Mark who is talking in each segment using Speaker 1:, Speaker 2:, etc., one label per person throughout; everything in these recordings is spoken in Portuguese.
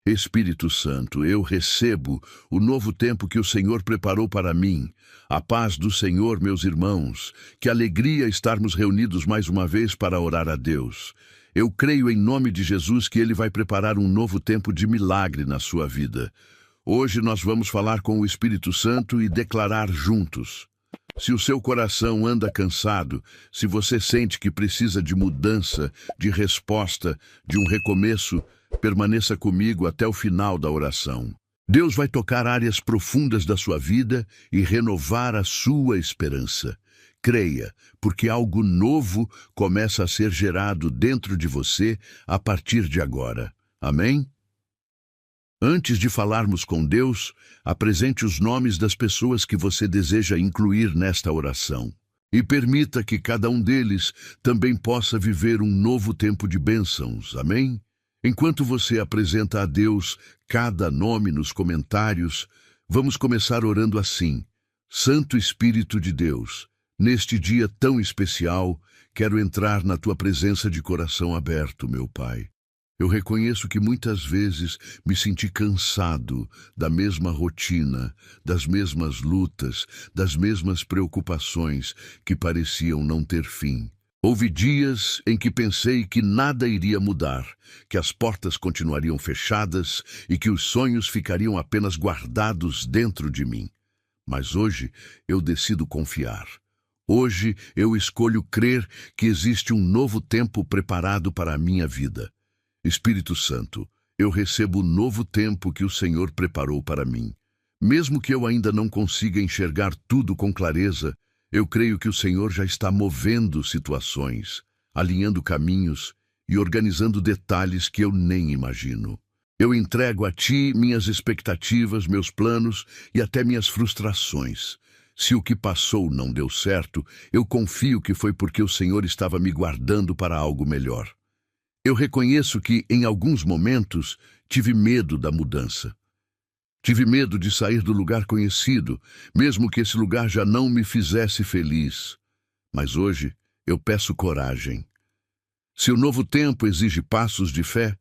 Speaker 1: Espírito Santo, eu recebo o novo tempo que o Senhor preparou para mim. A paz do Senhor, meus irmãos. Que alegria estarmos reunidos mais uma vez para orar a Deus. Eu creio em nome de Jesus que Ele vai preparar um novo tempo de milagre na sua vida. Hoje nós vamos falar com o Espírito Santo e declarar juntos. Se o seu coração anda cansado, se você sente que precisa de mudança, de resposta, de um recomeço, permaneça comigo até o final da oração. Deus vai tocar áreas profundas da sua vida e renovar a sua esperança. Creia, porque algo novo começa a ser gerado dentro de você a partir de agora. Amém? Antes de falarmos com Deus, apresente os nomes das pessoas que você deseja incluir nesta oração. E permita que cada um deles também possa viver um novo tempo de bênçãos. Amém? Enquanto você apresenta a Deus cada nome nos comentários, vamos começar orando assim. Santo Espírito de Deus, neste dia tão especial, quero entrar na tua presença de coração aberto, meu Pai. Eu reconheço que muitas vezes me senti cansado da mesma rotina, das mesmas lutas, das mesmas preocupações que pareciam não ter fim. Houve dias em que pensei que nada iria mudar, que as portas continuariam fechadas e que os sonhos ficariam apenas guardados dentro de mim. Mas hoje eu decido confiar. Hoje eu escolho crer que existe um novo tempo preparado para a minha vida. Espírito Santo, eu recebo o novo tempo que o Senhor preparou para mim. Mesmo que eu ainda não consiga enxergar tudo com clareza, eu creio que o Senhor já está movendo situações, alinhando caminhos e organizando detalhes que eu nem imagino. Eu entrego a Ti minhas expectativas, meus planos e até minhas frustrações. Se o que passou não deu certo, eu confio que foi porque o Senhor estava me guardando para algo melhor. Eu reconheço que, em alguns momentos, tive medo da mudança. Tive medo de sair do lugar conhecido, mesmo que esse lugar já não me fizesse feliz. Mas hoje eu peço coragem. Se o novo tempo exige passos de fé,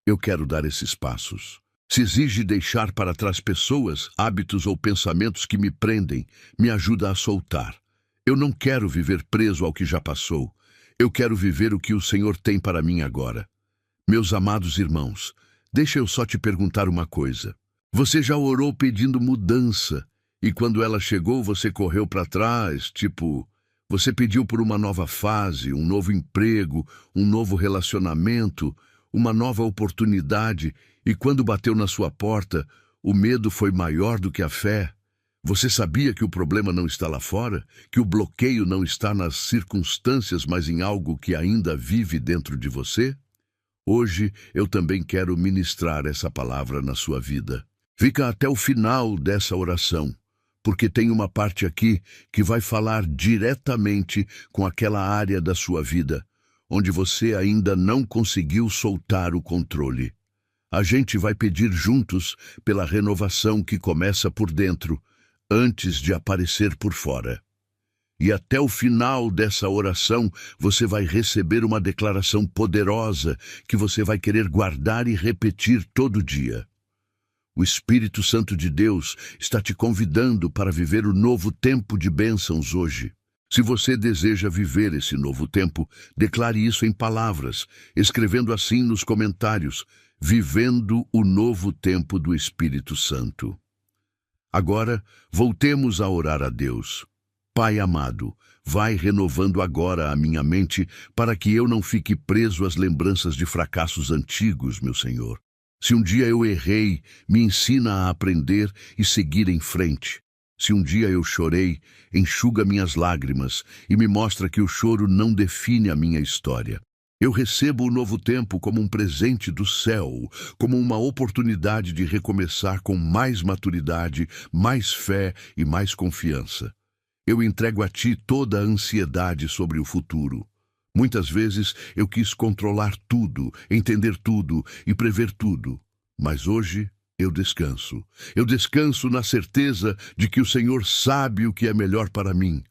Speaker 1: eu quero dar esses passos. Se exige deixar para trás pessoas, hábitos ou pensamentos que me prendem, me ajuda a soltar. Eu não quero viver preso ao que já passou. Eu quero viver o que o Senhor tem para mim agora. Meus amados irmãos, deixa eu só te perguntar uma coisa. Você já orou pedindo mudança e quando ela chegou você correu para trás, você pediu por uma nova fase, um novo emprego, um novo relacionamento, uma nova oportunidade e quando bateu na sua porta, o medo foi maior do que a fé? Você sabia que o problema não está lá fora? Que o bloqueio não está nas circunstâncias, mas em algo que ainda vive dentro de você? Hoje eu também quero ministrar essa palavra na sua vida. Fica até o final dessa oração, porque tem uma parte aqui que vai falar diretamente com aquela área da sua vida, onde você ainda não conseguiu soltar o controle. A gente vai pedir juntos pela renovação que começa por dentro, antes de aparecer por fora. E até o final dessa oração, você vai receber uma declaração poderosa que você vai querer guardar e repetir todo dia. O Espírito Santo de Deus está te convidando para viver o novo tempo de bênçãos hoje. Se você deseja viver esse novo tempo, declare isso em palavras, escrevendo assim nos comentários, vivendo o novo tempo do Espírito Santo. Agora, voltemos a orar a Deus. Pai amado, vai renovando agora a minha mente para que eu não fique preso às lembranças de fracassos antigos, meu Senhor. Se um dia eu errei, me ensina a aprender e seguir em frente. Se um dia eu chorei, enxuga minhas lágrimas e me mostra que o choro não define a minha história. Eu recebo o novo tempo como um presente do céu, como uma oportunidade de recomeçar com mais maturidade, mais fé e mais confiança. Eu entrego a Ti toda a ansiedade sobre o futuro. Muitas vezes eu quis controlar tudo, entender tudo e prever tudo. Mas hoje eu descanso. Eu descanso na certeza de que o Senhor sabe o que é melhor para mim.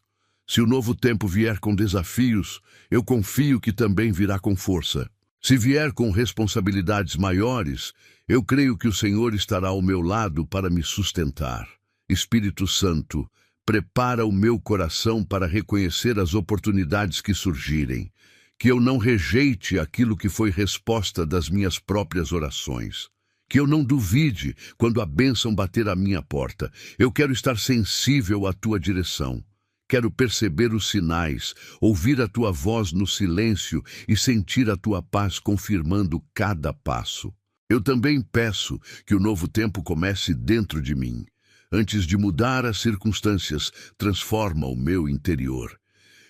Speaker 1: Se o novo tempo vier com desafios, eu confio que também virá com força. Se vier com responsabilidades maiores, eu creio que o Senhor estará ao meu lado para me sustentar. Espírito Santo, prepara o meu coração para reconhecer as oportunidades que surgirem, que eu não rejeite aquilo que foi resposta das minhas próprias orações, que eu não duvide quando a bênção bater à minha porta. Eu quero estar sensível à tua direção. Quero perceber os sinais, ouvir a tua voz no silêncio e sentir a tua paz confirmando cada passo. Eu também peço que o novo tempo comece dentro de mim. Antes de mudar as circunstâncias, transforma o meu interior.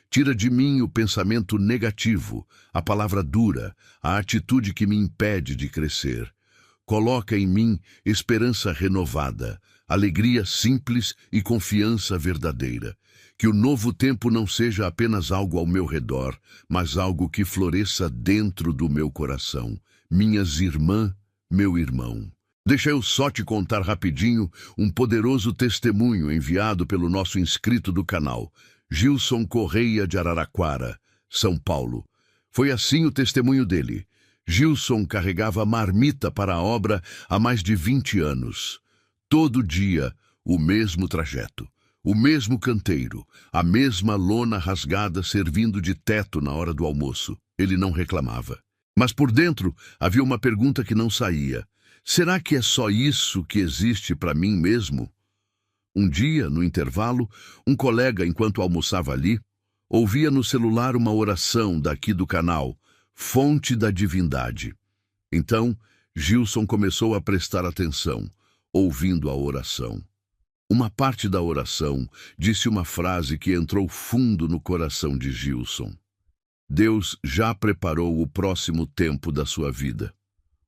Speaker 1: Tira de mim o pensamento negativo, a palavra dura, a atitude que me impede de crescer. Coloca em mim esperança renovada, alegria simples e confiança verdadeira. Que o novo tempo não seja apenas algo ao meu redor, mas algo que floresça dentro do meu coração. Minhas irmãs, meu irmão. Deixa eu só te contar rapidinho um poderoso testemunho enviado pelo nosso inscrito do canal, Gilson Correia de Araraquara, São Paulo. Foi assim o testemunho dele. Gilson carregava marmita para a obra há mais de 20 anos. Todo dia, o mesmo trajeto. O mesmo canteiro, a mesma lona rasgada servindo de teto na hora do almoço. Ele não reclamava. Mas por dentro havia uma pergunta que não saía. Será que é só isso que existe para mim mesmo? Um dia, no intervalo, um colega, enquanto almoçava ali, ouvia no celular uma oração daqui do canal, Fonte da Divindade. Então, Gilson começou a prestar atenção, ouvindo a oração. Uma parte da oração disse uma frase que entrou fundo no coração de Gilson. Deus já preparou o próximo tempo da sua vida.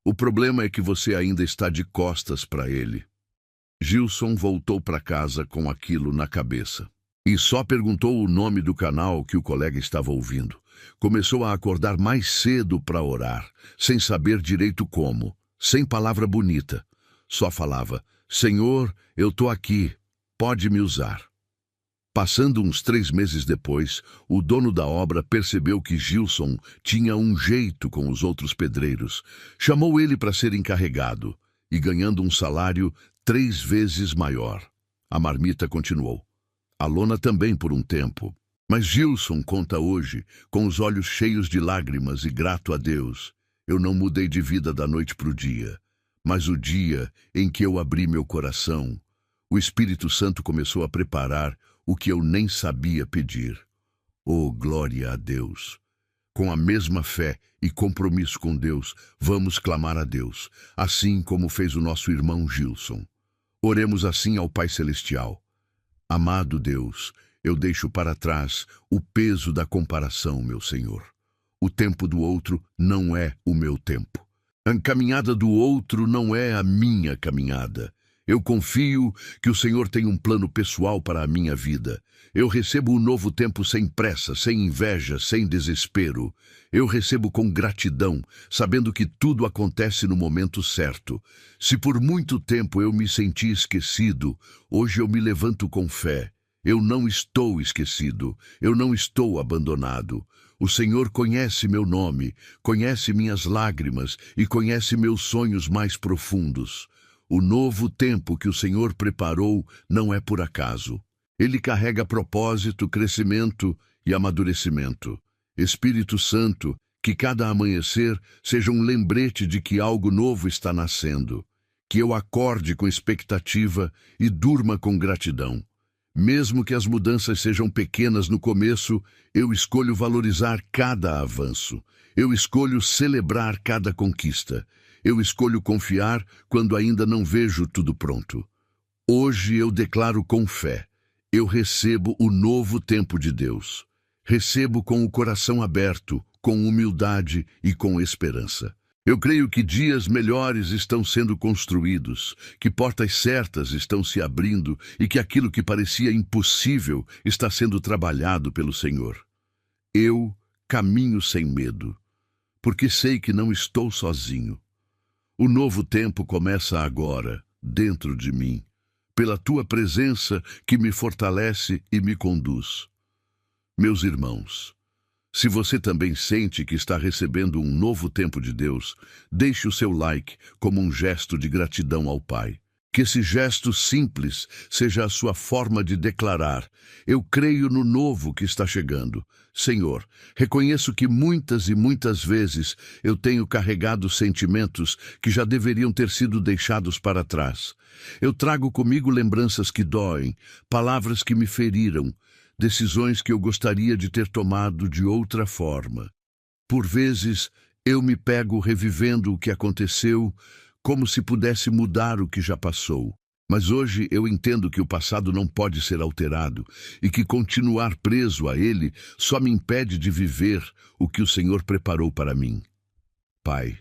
Speaker 1: O problema é que você ainda está de costas para ele. Gilson voltou para casa com aquilo na cabeça. E só perguntou o nome do canal que o colega estava ouvindo. Começou a acordar mais cedo para orar, sem saber direito como, sem palavra bonita. Só falava, Senhor, eu tô aqui, pode me usar. Passando uns 3 meses depois, o dono da obra percebeu que Gilson tinha um jeito com os outros pedreiros. Chamou ele para ser encarregado e ganhando um salário 3 vezes maior. A marmita continuou. A lona também por um tempo. Mas Gilson conta hoje, com os olhos cheios de lágrimas e grato a Deus. Eu não mudei de vida da noite para o dia. Mas o dia em que eu abri meu coração, o Espírito Santo começou a preparar o que eu nem sabia pedir. Oh, glória a Deus! Com a mesma fé e compromisso com Deus, vamos clamar a Deus, assim como fez o nosso irmão Gilson. Oremos assim ao Pai Celestial. Amado Deus, eu deixo para trás o peso da comparação, meu Senhor. O tempo do outro não é o meu tempo. A caminhada do outro não é a minha caminhada. Eu confio que o Senhor tem um plano pessoal para a minha vida. Eu recebo um novo tempo sem pressa, sem inveja, sem desespero. Eu recebo com gratidão, sabendo que tudo acontece no momento certo. Se por muito tempo eu me senti esquecido, hoje eu me levanto com fé. Eu não estou esquecido, eu não estou abandonado. O Senhor conhece meu nome, conhece minhas lágrimas e conhece meus sonhos mais profundos. O novo tempo que o Senhor preparou não é por acaso. Ele carrega propósito, crescimento e amadurecimento. Espírito Santo, que cada amanhecer seja um lembrete de que algo novo está nascendo. Que eu acorde com expectativa e durma com gratidão. Mesmo que as mudanças sejam pequenas no começo, eu escolho valorizar cada avanço. Eu escolho celebrar cada conquista. Eu escolho confiar quando ainda não vejo tudo pronto. Hoje eu declaro com fé. Eu recebo o novo tempo de Deus. Recebo com o coração aberto, com humildade e com esperança. Eu creio que dias melhores estão sendo construídos, que portas certas estão se abrindo e que aquilo que parecia impossível está sendo trabalhado pelo Senhor. Eu caminho sem medo, porque sei que não estou sozinho. O novo tempo começa agora, dentro de mim, pela tua presença que me fortalece e me conduz. Meus irmãos, Se você também sente que está recebendo um novo tempo de Deus, deixe o seu like como um gesto de gratidão ao Pai. Que esse gesto simples seja a sua forma de declarar: eu creio no novo que está chegando. Senhor, reconheço que muitas e muitas vezes eu tenho carregado sentimentos que já deveriam ter sido deixados para trás. Eu trago comigo lembranças que doem, palavras que me feriram, decisões que eu gostaria de ter tomado de outra forma. Por vezes, eu me pego revivendo o que aconteceu, como se pudesse mudar o que já passou. Mas hoje eu entendo que o passado não pode ser alterado e que continuar preso a ele só me impede de viver o que o Senhor preparou para mim. Pai,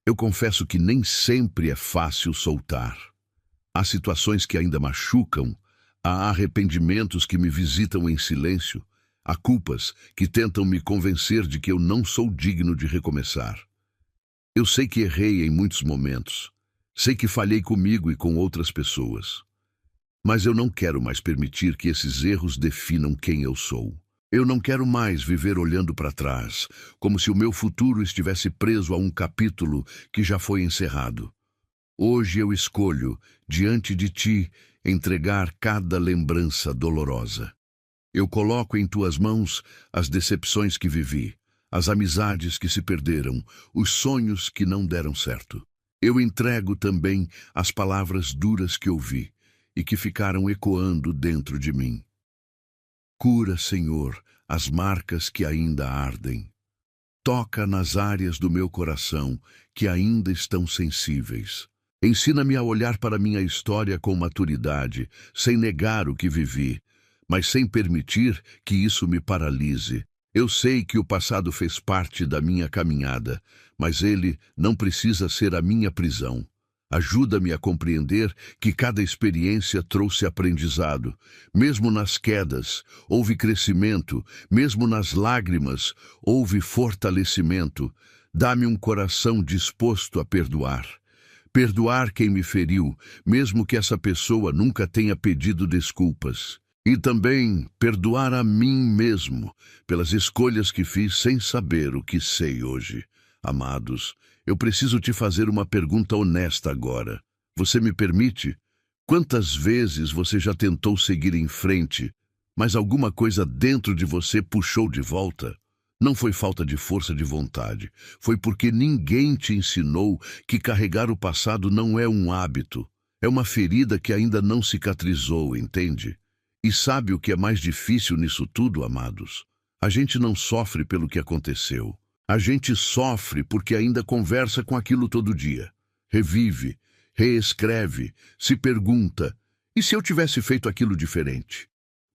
Speaker 1: eu confesso que nem sempre é fácil soltar. Há situações que ainda machucam, há arrependimentos que me visitam em silêncio, há culpas que tentam me convencer de que eu não sou digno de recomeçar. Eu sei que errei em muitos momentos. Sei que falhei comigo e com outras pessoas. Mas eu não quero mais permitir que esses erros definam quem eu sou. Eu não quero mais viver olhando para trás, como se o meu futuro estivesse preso a um capítulo que já foi encerrado. Hoje eu escolho, diante de ti, entregar cada lembrança dolorosa. Eu coloco em tuas mãos as decepções que vivi, as amizades que se perderam, os sonhos que não deram certo. Eu entrego também as palavras duras que ouvi e que ficaram ecoando dentro de mim. Cura, Senhor, as marcas que ainda ardem. Toca nas áreas do meu coração que ainda estão sensíveis. Ensina-me a olhar para minha história com maturidade, sem negar o que vivi, mas sem permitir que isso me paralise. Eu sei que o passado fez parte da minha caminhada, mas ele não precisa ser a minha prisão. Ajuda-me a compreender que cada experiência trouxe aprendizado. Mesmo nas quedas, houve crescimento. Mesmo nas lágrimas, houve fortalecimento. Dá-me um coração disposto a perdoar. Perdoar quem me feriu, mesmo que essa pessoa nunca tenha pedido desculpas. E também perdoar a mim mesmo pelas escolhas que fiz sem saber o que sei hoje. Amados, eu preciso te fazer uma pergunta honesta agora. Você me permite? Quantas vezes você já tentou seguir em frente, mas alguma coisa dentro de você puxou de volta? Não foi falta de força de vontade, foi porque ninguém te ensinou que carregar o passado não é um hábito, é uma ferida que ainda não cicatrizou, entende? E sabe o que é mais difícil nisso tudo, amados? A gente não sofre pelo que aconteceu. A gente sofre porque ainda conversa com aquilo todo dia. Revive, reescreve, se pergunta: e se eu tivesse feito aquilo diferente?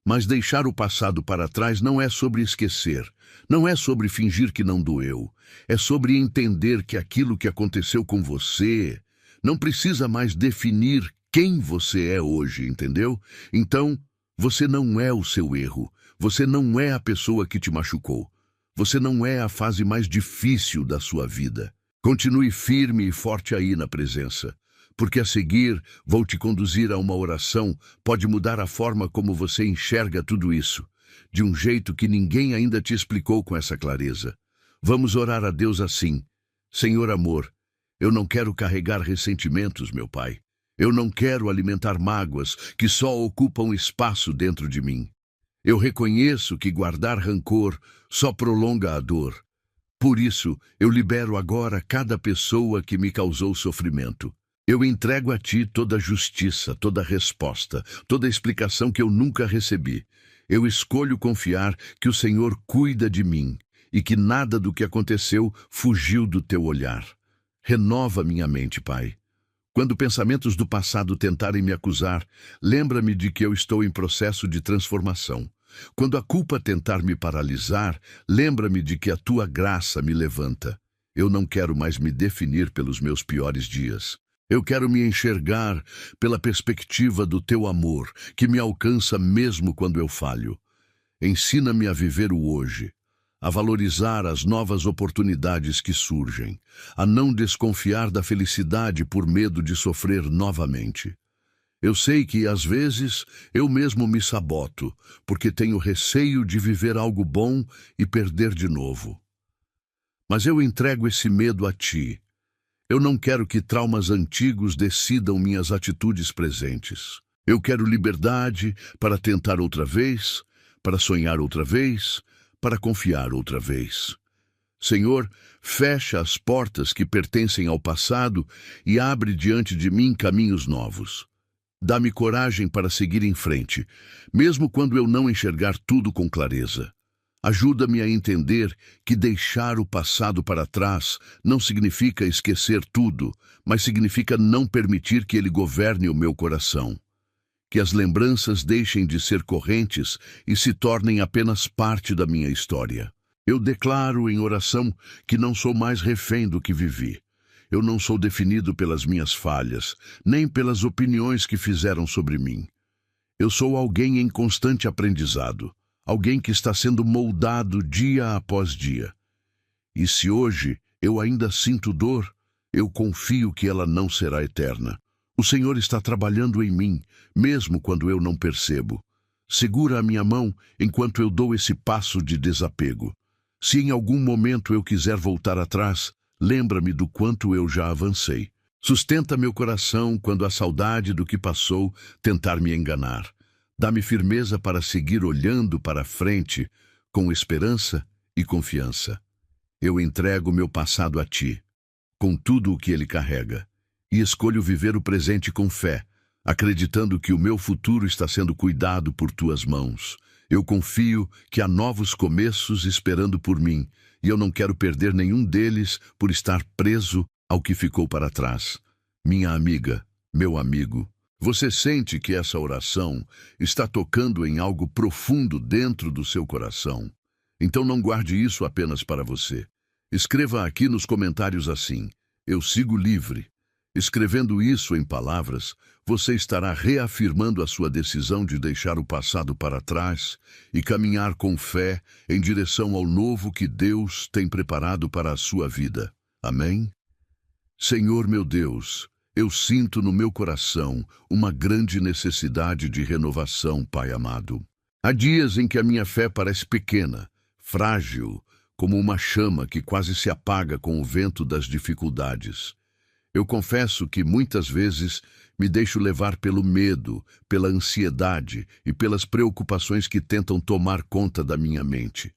Speaker 1: Mas deixar o passado para trás não é sobre esquecer, não é sobre fingir que não doeu. É sobre entender que aquilo que aconteceu com você não precisa mais definir quem você é hoje, entendeu? Então, você não é o seu erro, você não é a pessoa que te machucou, você não é a fase mais difícil da sua vida. Continue firme e forte aí na presença, porque a seguir vou te conduzir a uma oração, pode mudar a forma como você enxerga tudo isso, de um jeito que ninguém ainda te explicou com essa clareza. Vamos orar a Deus assim: Senhor amor, eu não quero carregar ressentimentos, meu Pai. Eu não quero alimentar mágoas que só ocupam espaço dentro de mim. Eu reconheço que guardar rancor só prolonga a dor. Por isso, eu libero agora cada pessoa que me causou sofrimento. Eu entrego a Ti toda a justiça, toda a resposta, toda a explicação que eu nunca recebi. Eu escolho confiar que o Senhor cuida de mim e que nada do que aconteceu fugiu do Teu olhar. Renova minha mente, Pai. Quando pensamentos do passado tentarem me acusar, lembra-me de que eu estou em processo de transformação. Quando a culpa tentar me paralisar, lembra-me de que a Tua graça me levanta. Eu não quero mais me definir pelos meus piores dias. Eu quero me enxergar pela perspectiva do Teu amor, que me alcança mesmo quando eu falho. Ensina-me a viver o hoje, a valorizar as novas oportunidades que surgem, a não desconfiar da felicidade por medo de sofrer novamente. Eu sei que, às vezes, eu mesmo me saboto, porque tenho receio de viver algo bom e perder de novo. Mas eu entrego esse medo a Ti. Eu não quero que traumas antigos decidam minhas atitudes presentes. Eu quero liberdade para tentar outra vez, para sonhar outra vez, para confiar outra vez. Senhor, fecha as portas que pertencem ao passado e abre diante de mim caminhos novos. Dá-me coragem para seguir em frente, mesmo quando eu não enxergar tudo com clareza. Ajuda-me a entender que deixar o passado para trás não significa esquecer tudo, mas significa não permitir que ele governe o meu coração. Que as lembranças deixem de ser correntes e se tornem apenas parte da minha história. Eu declaro em oração que não sou mais refém do que vivi. Eu não sou definido pelas minhas falhas, nem pelas opiniões que fizeram sobre mim. Eu sou alguém em constante aprendizado, alguém que está sendo moldado dia após dia. E se hoje eu ainda sinto dor, eu confio que ela não será eterna. O Senhor está trabalhando em mim, mesmo quando eu não percebo. Segura a minha mão enquanto eu dou esse passo de desapego. Se em algum momento eu quiser voltar atrás, lembra-me do quanto eu já avancei. Sustenta meu coração quando a saudade do que passou tentar me enganar. Dá-me firmeza para seguir olhando para frente, com esperança e confiança. Eu entrego meu passado a Ti, com tudo o que ele carrega, e escolho viver o presente com fé, acreditando que o meu futuro está sendo cuidado por Tuas mãos. Eu confio que há novos começos esperando por mim, e eu não quero perder nenhum deles por estar preso ao que ficou para trás. Minha amiga, meu amigo, você sente que essa oração está tocando em algo profundo dentro do seu coração? Então não guarde isso apenas para você. Escreva aqui nos comentários assim: eu sigo livre. Escrevendo isso em palavras, você estará reafirmando a sua decisão de deixar o passado para trás e caminhar com fé em direção ao novo que Deus tem preparado para a sua vida. Amém? Senhor meu Deus, eu sinto no meu coração uma grande necessidade de renovação, Pai amado. Há dias em que a minha fé parece pequena, frágil, como uma chama que quase se apaga com o vento das dificuldades. Eu confesso que muitas vezes me deixo levar pelo medo, pela ansiedade e pelas preocupações que tentam tomar conta da minha mente.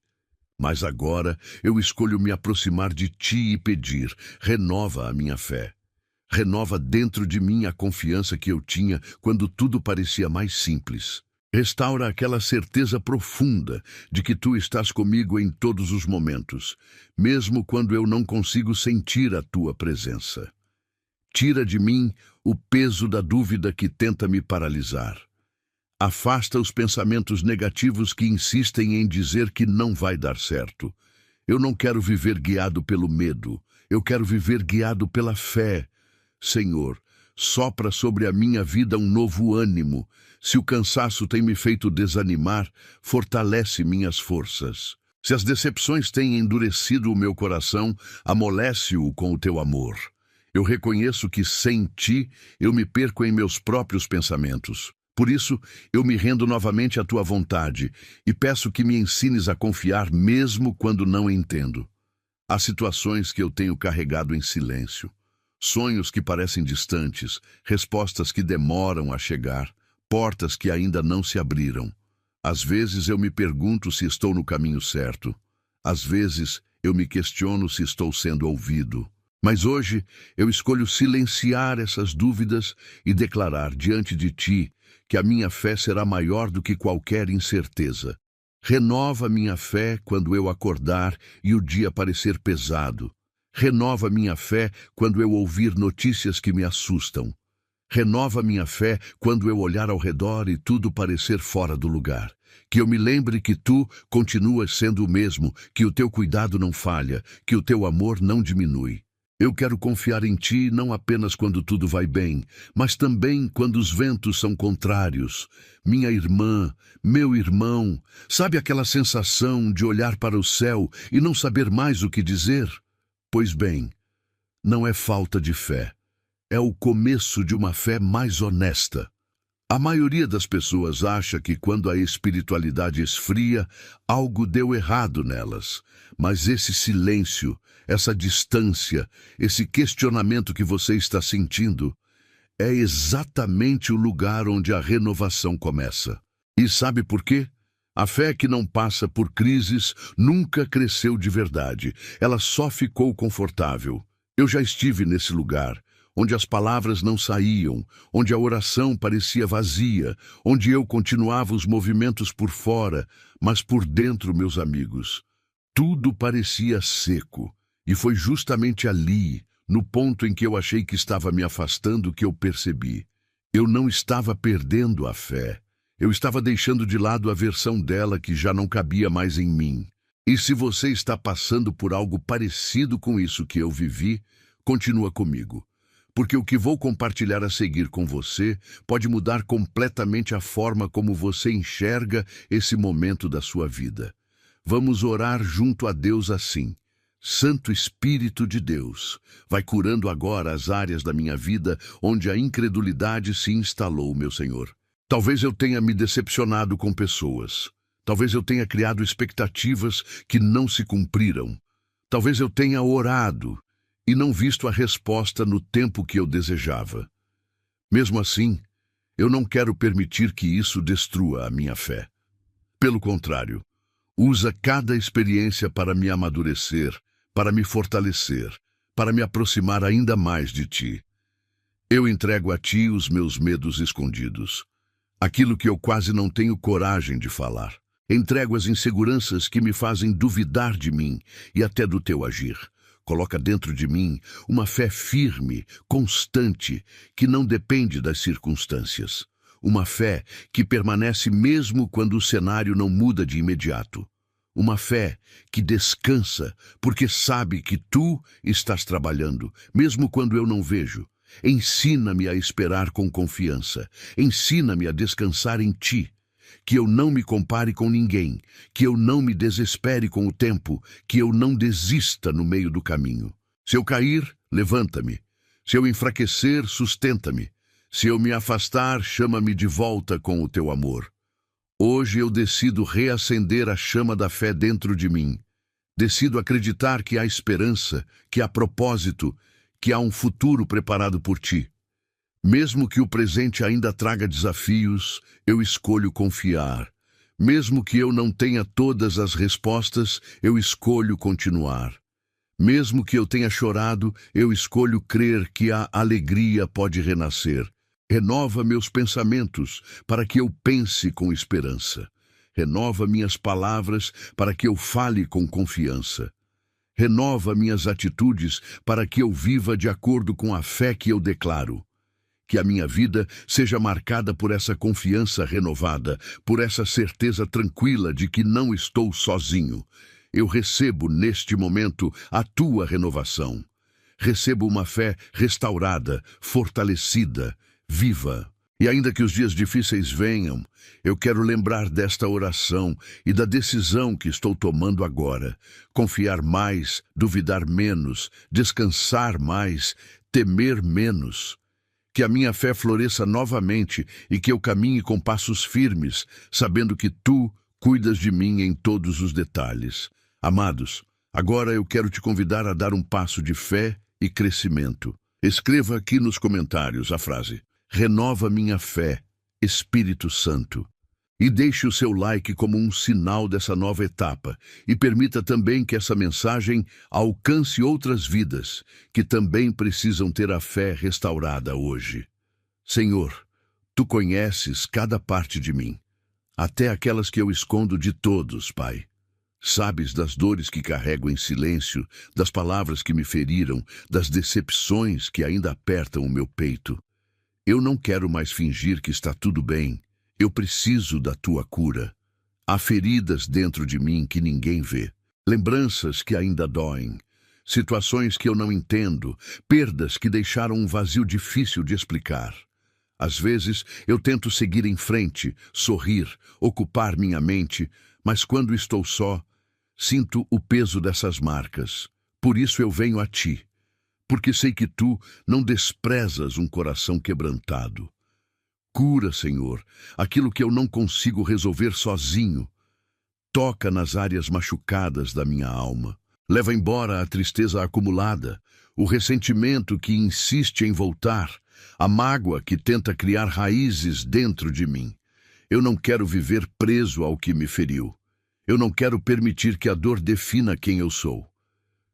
Speaker 1: Mas agora eu escolho me aproximar de Ti e pedir: renova a minha fé. Renova dentro de mim a confiança que eu tinha quando tudo parecia mais simples. Restaura aquela certeza profunda de que Tu estás comigo em todos os momentos, mesmo quando eu não consigo sentir a Tua presença. Tira de mim o peso da dúvida que tenta me paralisar. Afasta os pensamentos negativos que insistem em dizer que não vai dar certo. Eu não quero viver guiado pelo medo, eu quero viver guiado pela fé. Senhor, sopra sobre a minha vida um novo ânimo. Se o cansaço tem me feito desanimar, fortalece minhas forças. Se as decepções têm endurecido o meu coração, amolece-o com o Teu amor. Eu reconheço que sem Ti eu me perco em meus próprios pensamentos. Por isso, eu me rendo novamente à Tua vontade e peço que me ensines a confiar mesmo quando não entendo. Há situações que eu tenho carregado em silêncio. Sonhos que parecem distantes, respostas que demoram a chegar, portas que ainda não se abriram. Às vezes eu me pergunto se estou no caminho certo. Às vezes eu me questiono se estou sendo ouvido. Mas hoje eu escolho silenciar essas dúvidas e declarar diante de Ti que a minha fé será maior do que qualquer incerteza. Renova minha fé quando eu acordar e o dia parecer pesado. Renova minha fé quando eu ouvir notícias que me assustam. Renova minha fé quando eu olhar ao redor e tudo parecer fora do lugar. Que eu me lembre que Tu continuas sendo o mesmo, que o Teu cuidado não falha, que o Teu amor não diminui. Eu quero confiar em Ti não apenas quando tudo vai bem, mas também quando os ventos são contrários. Minha irmã, meu irmão, sabe aquela sensação de olhar para o céu e não saber mais o que dizer? Pois bem, não é falta de fé. É o começo de uma fé mais honesta. A maioria das pessoas acha que quando a espiritualidade esfria, algo deu errado nelas. Mas esse silêncio, essa distância, esse questionamento que você está sentindo, é exatamente o lugar onde a renovação começa. E sabe por quê? A fé que não passa por crises nunca cresceu de verdade. Ela só ficou confortável. Eu já estive nesse lugar, onde as palavras não saíam, onde a oração parecia vazia, onde eu continuava os movimentos por fora, mas por dentro, meus amigos, tudo parecia seco. E foi justamente ali, no ponto em que eu achei que estava me afastando, que eu percebi. Eu não estava perdendo a fé. Eu estava deixando de lado a versão dela que já não cabia mais em mim. E se você está passando por algo parecido com isso que eu vivi, continua comigo. Porque o que vou compartilhar a seguir com você pode mudar completamente a forma como você enxerga esse momento da sua vida. Vamos orar junto a Deus assim. Santo Espírito de Deus, vai curando agora as áreas da minha vida onde a incredulidade se instalou, meu Senhor. Talvez eu tenha me decepcionado com pessoas. Talvez eu tenha criado expectativas que não se cumpriram. Talvez eu tenha orado e não visto a resposta no tempo que eu desejava. Mesmo assim, eu não quero permitir que isso destrua a minha fé. Pelo contrário, usa cada experiência para me amadurecer, para me fortalecer, para me aproximar ainda mais de Ti. Eu entrego a Ti os meus medos escondidos, aquilo que eu quase não tenho coragem de falar. Entrego as inseguranças que me fazem duvidar de mim e até do Teu agir. Coloca dentro de mim uma fé firme, constante, que não depende das circunstâncias. Uma fé que permanece mesmo quando o cenário não muda de imediato. Uma fé que descansa porque sabe que Tu estás trabalhando, mesmo quando eu não vejo. Ensina-me a esperar com confiança. Ensina-me a descansar em Ti. Que eu não me compare com ninguém, que eu não me desespere com o tempo, que eu não desista no meio do caminho. Se eu cair, levanta-me. Se eu enfraquecer, sustenta-me. Se eu me afastar, chama-me de volta com o Teu amor. Hoje eu decido reacender a chama da fé dentro de mim. Decido acreditar que há esperança, que há propósito, que há um futuro preparado por Ti. Mesmo que o presente ainda traga desafios, eu escolho confiar. Mesmo que eu não tenha todas as respostas, eu escolho continuar. Mesmo que eu tenha chorado, eu escolho crer que a alegria pode renascer. Renova meus pensamentos para que eu pense com esperança. Renova minhas palavras para que eu fale com confiança. Renova minhas atitudes para que eu viva de acordo com a fé que eu declaro. Que a minha vida seja marcada por essa confiança renovada, por essa certeza tranquila de que não estou sozinho. Eu recebo neste momento a Tua renovação. Recebo uma fé restaurada, fortalecida, viva. E ainda que os dias difíceis venham, eu quero lembrar desta oração e da decisão que estou tomando agora. Confiar mais, duvidar menos, descansar mais, temer menos. Que a minha fé floresça novamente e que eu caminhe com passos firmes, sabendo que Tu cuidas de mim em todos os detalhes. Amados, agora eu quero te convidar a dar um passo de fé e crescimento. Escreva aqui nos comentários a frase: renova minha fé, Espírito Santo. E deixe o seu like como um sinal dessa nova etapa e permita também que essa mensagem alcance outras vidas que também precisam ter a fé restaurada hoje. Senhor, Tu conheces cada parte de mim, até aquelas que eu escondo de todos, Pai. Sabes das dores que carrego em silêncio, das palavras que me feriram, das decepções que ainda apertam o meu peito. Eu não quero mais fingir que está tudo bem. Eu preciso da Tua cura. Há feridas dentro de mim que ninguém vê. Lembranças que ainda doem. Situações que eu não entendo. Perdas que deixaram um vazio difícil de explicar. Às vezes, eu tento seguir em frente, sorrir, ocupar minha mente, mas quando estou só, sinto o peso dessas marcas. Por isso eu venho a Ti, porque sei que Tu não desprezas um coração quebrantado. Cura, Senhor, aquilo que eu não consigo resolver sozinho. Toca nas áreas machucadas da minha alma. Leva embora a tristeza acumulada, o ressentimento que insiste em voltar, a mágoa que tenta criar raízes dentro de mim. Eu não quero viver preso ao que me feriu. Eu não quero permitir que a dor defina quem eu sou.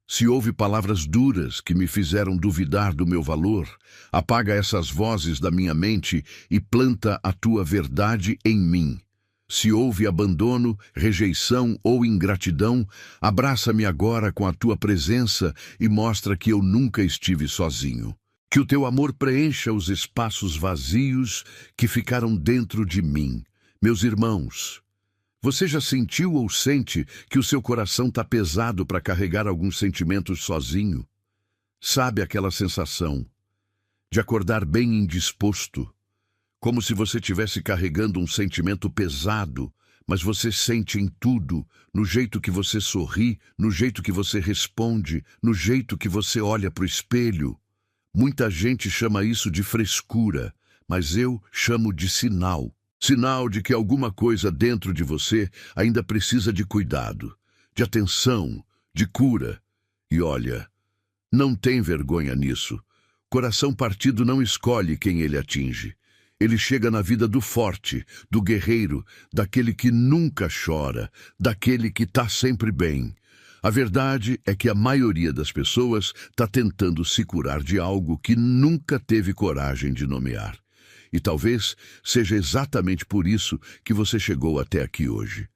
Speaker 1: Se houve palavras duras que me fizeram duvidar do meu valor, apaga essas vozes da minha mente e planta a tua verdade em mim. Se houve abandono, rejeição ou ingratidão, abraça-me agora com a tua presença e mostra que eu nunca estive sozinho. Que o teu amor preencha os espaços vazios que ficaram dentro de mim. Meus irmãos, você já sentiu ou sente que o seu coração está pesado para carregar alguns sentimentos sozinho? Sabe aquela sensação de acordar bem indisposto, como se você estivesse carregando um sentimento pesado, mas você sente em tudo, no jeito que você sorri, no jeito que você responde, no jeito que você olha para o espelho. Muita gente chama isso de frescura, mas eu chamo de sinal. Sinal de que alguma coisa dentro de você ainda precisa de cuidado, de atenção, de cura. E olha, não tem vergonha nisso. Coração partido não escolhe quem ele atinge. Ele chega na vida do forte, do guerreiro, daquele que nunca chora, daquele que está sempre bem. A verdade é que a maioria das pessoas está tentando se curar de algo que nunca teve coragem de nomear. E talvez seja exatamente por isso que você chegou até aqui hoje.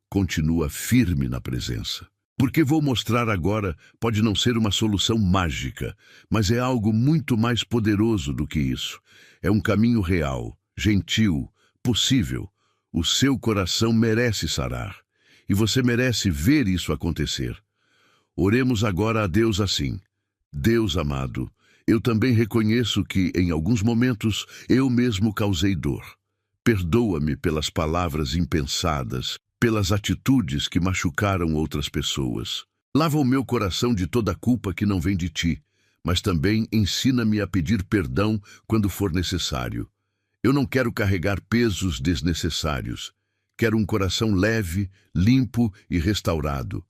Speaker 1: Continua firme na presença. Porque vou mostrar agora pode não ser uma solução mágica, mas é algo muito mais poderoso do que isso. É um caminho real, gentil, possível. O seu coração merece sarar. E você merece ver isso acontecer. Oremos agora a Deus assim. Deus amado, eu também reconheço que, em alguns momentos, eu mesmo causei dor. Perdoa-me pelas palavras impensadas, pelas atitudes que machucaram outras pessoas. Lava o meu coração de toda culpa que não vem de ti, mas também ensina-me a pedir perdão quando for necessário. Eu não quero carregar pesos desnecessários. Quero um coração leve, limpo e restaurado.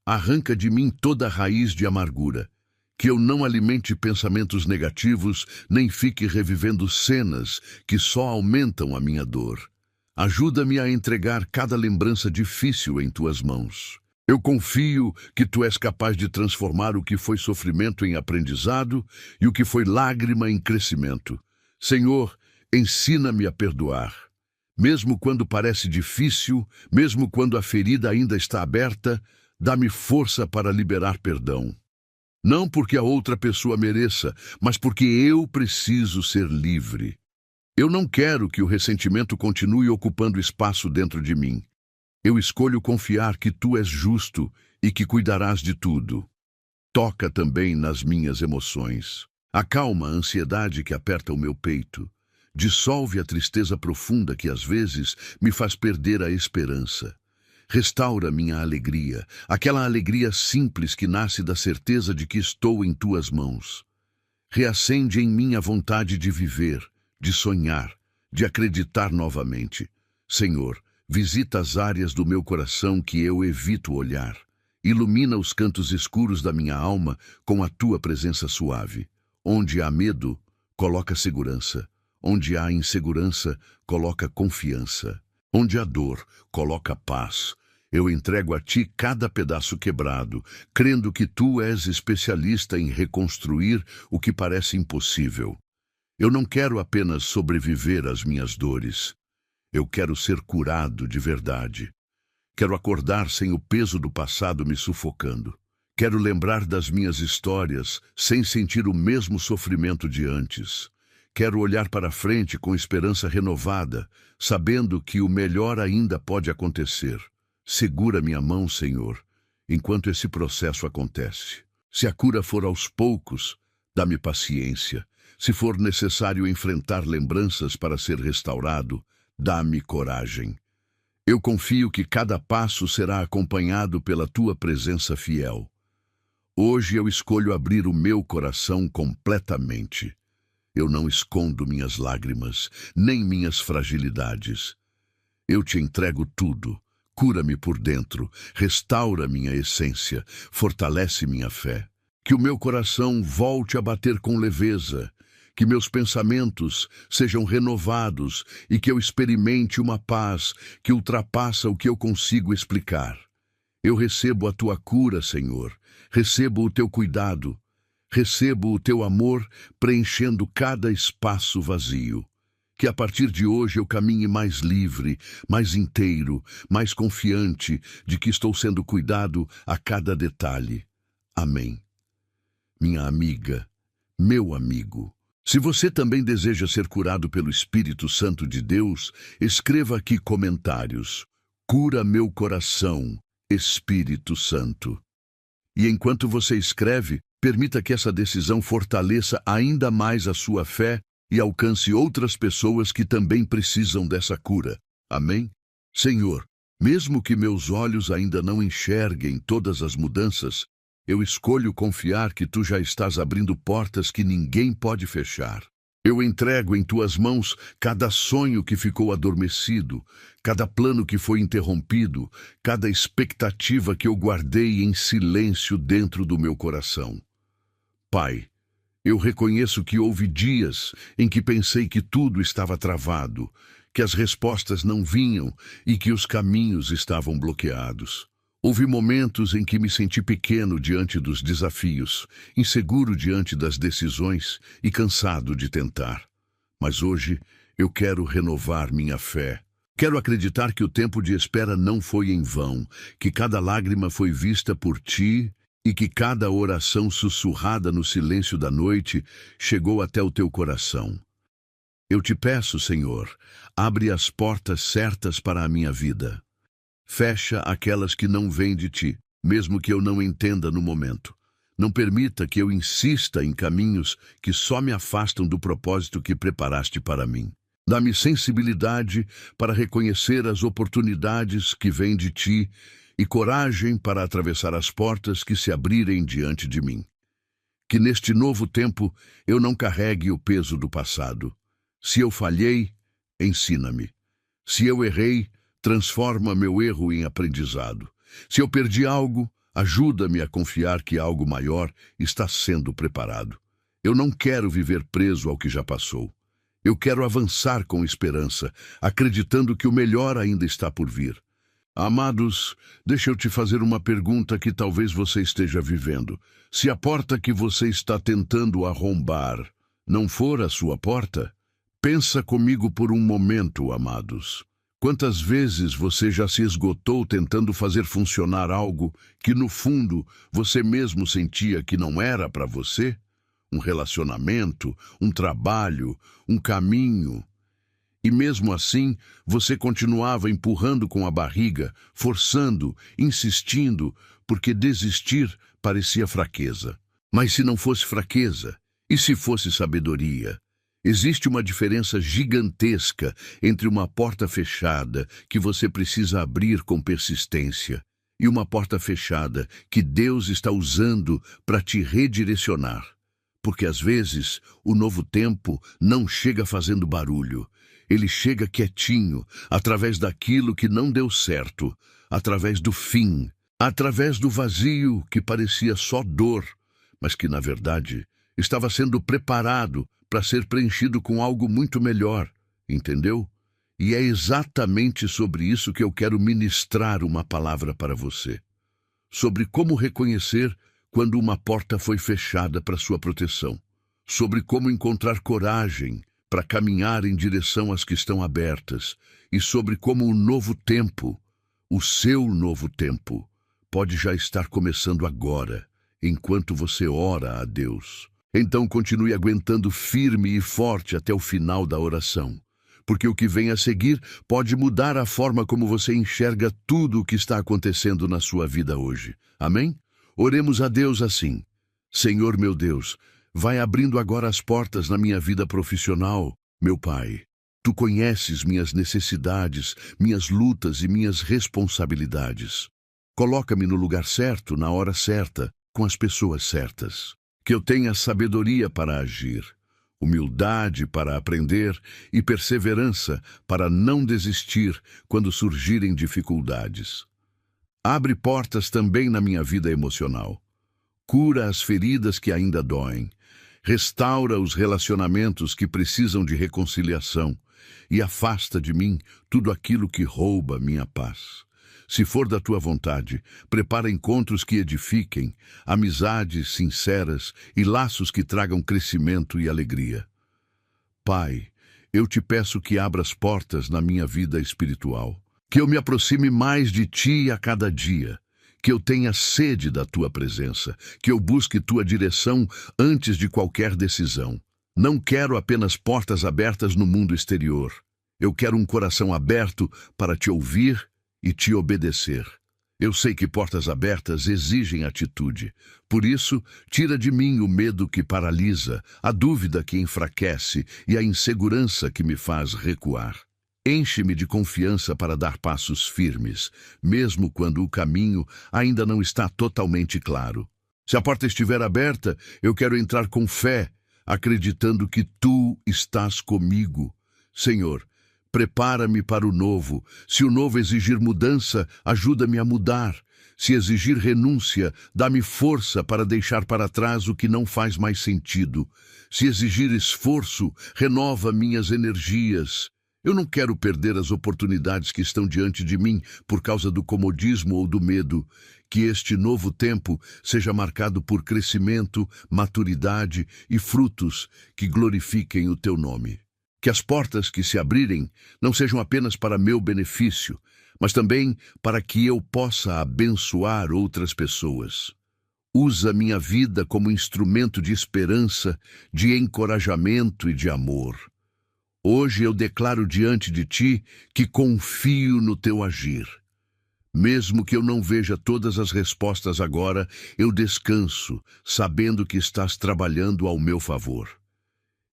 Speaker 1: Arranca de mim toda raiz de amargura. Que eu não alimente pensamentos negativos, nem fique revivendo cenas que só aumentam a minha dor. Ajuda-me a entregar cada lembrança difícil em tuas mãos. Eu confio que tu és capaz de transformar o que foi sofrimento em aprendizado e o que foi lágrima em crescimento. Senhor, ensina-me a perdoar. Mesmo quando parece difícil, mesmo quando a ferida ainda está aberta, dá-me força para liberar perdão. Não porque a outra pessoa mereça, mas porque eu preciso ser livre. Eu não quero que o ressentimento continue ocupando espaço dentro de mim. Eu escolho confiar que tu és justo e que cuidarás de tudo. Toca também nas minhas emoções. Acalma a ansiedade que aperta o meu peito. Dissolve a tristeza profunda que às vezes me faz perder a esperança. Restaura minha alegria, aquela alegria simples que nasce da certeza de que estou em tuas mãos. Reacende em mim a vontade de viver, de sonhar, de acreditar novamente. Senhor, visita as áreas do meu coração que eu evito olhar. Ilumina os cantos escuros da minha alma com a tua presença suave. Onde há medo, coloca segurança. Onde há insegurança, coloca confiança. Onde há dor, coloca paz. Eu entrego a ti cada pedaço quebrado, crendo que tu és especialista em reconstruir o que parece impossível. Eu não quero apenas sobreviver às minhas dores. Eu quero ser curado de verdade. Quero acordar sem o peso do passado me sufocando. Quero lembrar das minhas histórias sem sentir o mesmo sofrimento de antes. Quero olhar para frente com esperança renovada, sabendo que o melhor ainda pode acontecer. Segura minha mão, Senhor, enquanto esse processo acontece. Se a cura for aos poucos, dá-me paciência. Se for necessário enfrentar lembranças para ser restaurado, dá-me coragem. Eu confio que cada passo será acompanhado pela tua presença fiel. Hoje eu escolho abrir o meu coração completamente. Eu não escondo minhas lágrimas, nem minhas fragilidades. Eu te entrego tudo. Cura-me por dentro, restaura minha essência, fortalece minha fé. Que o meu coração volte a bater com leveza, que meus pensamentos sejam renovados e que eu experimente uma paz que ultrapassa o que eu consigo explicar. Eu recebo a tua cura, Senhor, recebo o teu cuidado, recebo o teu amor preenchendo cada espaço vazio. Que a partir de hoje eu caminhe mais livre, mais inteiro, mais confiante de que estou sendo cuidado a cada detalhe. Amém. Minha amiga, meu amigo, se você também deseja ser curado pelo Espírito Santo de Deus, escreva aqui comentários. Cura meu coração, Espírito Santo. E enquanto você escreve, permita que essa decisão fortaleça ainda mais a sua fé e alcance outras pessoas que também precisam dessa cura. Amém? Senhor, mesmo que meus olhos ainda não enxerguem todas as mudanças, eu escolho confiar que tu já estás abrindo portas que ninguém pode fechar. Eu entrego em tuas mãos cada sonho que ficou adormecido, cada plano que foi interrompido, cada expectativa que eu guardei em silêncio dentro do meu coração. Pai, eu reconheço que houve dias em que pensei que tudo estava travado, que as respostas não vinham e que os caminhos estavam bloqueados. Houve momentos em que me senti pequeno diante dos desafios, inseguro diante das decisões e cansado de tentar. Mas hoje eu quero renovar minha fé. Quero acreditar que o tempo de espera não foi em vão, que cada lágrima foi vista por ti e que cada oração sussurrada no silêncio da noite chegou até o teu coração. Eu te peço, Senhor, abre as portas certas para a minha vida. Fecha aquelas que não vêm de ti, mesmo que eu não entenda no momento. Não permita que eu insista em caminhos que só me afastam do propósito que preparaste para mim. Dá-me sensibilidade para reconhecer as oportunidades que vêm de ti e coragem para atravessar as portas que se abrirem diante de mim. Que neste novo tempo eu não carregue o peso do passado. Se eu falhei, ensina-me. Se eu errei, transforma meu erro em aprendizado. Se eu perdi algo, ajuda-me a confiar que algo maior está sendo preparado. Eu não quero viver preso ao que já passou. Eu quero avançar com esperança, acreditando que o melhor ainda está por vir. Amados, deixa eu te fazer uma pergunta que talvez você esteja vivendo. Se a porta que você está tentando arrombar não for a sua porta, pensa comigo por um momento, amados. Quantas vezes você já se esgotou tentando fazer funcionar algo que, no fundo, você mesmo sentia que não era para você? Um relacionamento, um trabalho, um caminho. E mesmo assim, você continuava empurrando com a barriga, forçando, insistindo, porque desistir parecia fraqueza. Mas se não fosse fraqueza, e se fosse sabedoria? Existe uma diferença gigantesca entre uma porta fechada que você precisa abrir com persistência e uma porta fechada que Deus está usando para te redirecionar. Porque às vezes o novo tempo não chega fazendo barulho. Ele chega quietinho, através daquilo que não deu certo, através do fim, através do vazio que parecia só dor, mas que na verdade estava sendo preparado para ser preenchido com algo muito melhor, entendeu? E é exatamente sobre isso que eu quero ministrar uma palavra para você. Sobre como reconhecer quando uma porta foi fechada para sua proteção. Sobre como encontrar coragem para caminhar em direção às que estão abertas. E sobre como o novo tempo, o seu novo tempo, pode já estar começando agora, enquanto você ora a Deus. Então continue aguentando firme e forte até o final da oração, porque o que vem a seguir pode mudar a forma como você enxerga tudo o que está acontecendo na sua vida hoje. Amém? Oremos a Deus assim. Senhor meu Deus, vai abrindo agora as portas na minha vida profissional, meu Pai. Tu conheces minhas necessidades, minhas lutas e minhas responsabilidades. Coloca-me no lugar certo, na hora certa, com as pessoas certas. Que eu tenha sabedoria para agir, humildade para aprender e perseverança para não desistir quando surgirem dificuldades. Abre portas também na minha vida emocional. Cura as feridas que ainda doem. Restaura os relacionamentos que precisam de reconciliação e afasta de mim tudo aquilo que rouba minha paz. Se for da tua vontade, prepara encontros que edifiquem, amizades sinceras e laços que tragam crescimento e alegria. Pai, eu te peço que abras portas na minha vida espiritual, que eu me aproxime mais de ti a cada dia, que eu tenha sede da tua presença, que eu busque tua direção antes de qualquer decisão. Não quero apenas portas abertas no mundo exterior. Eu quero um coração aberto para te ouvir e te obedecer. Eu sei que portas abertas exigem atitude. Por isso, tira de mim o medo que paralisa, a dúvida que enfraquece e a insegurança que me faz recuar. Enche-me de confiança para dar passos firmes, mesmo quando o caminho ainda não está totalmente claro. Se a porta estiver aberta, eu quero entrar com fé, acreditando que tu estás comigo. Senhor, prepara-me para o novo. Se o novo exigir mudança, ajuda-me a mudar. Se exigir renúncia, dá-me força para deixar para trás o que não faz mais sentido. Se exigir esforço, renova minhas energias. Eu não quero perder as oportunidades que estão diante de mim por causa do comodismo ou do medo. Que este novo tempo seja marcado por crescimento, maturidade e frutos que glorifiquem o teu nome. Que as portas que se abrirem não sejam apenas para meu benefício, mas também para que eu possa abençoar outras pessoas. Usa minha vida como instrumento de esperança, de encorajamento e de amor. Hoje eu declaro diante de ti que confio no teu agir. Mesmo que eu não veja todas as respostas agora, eu descanso, sabendo que estás trabalhando ao meu favor.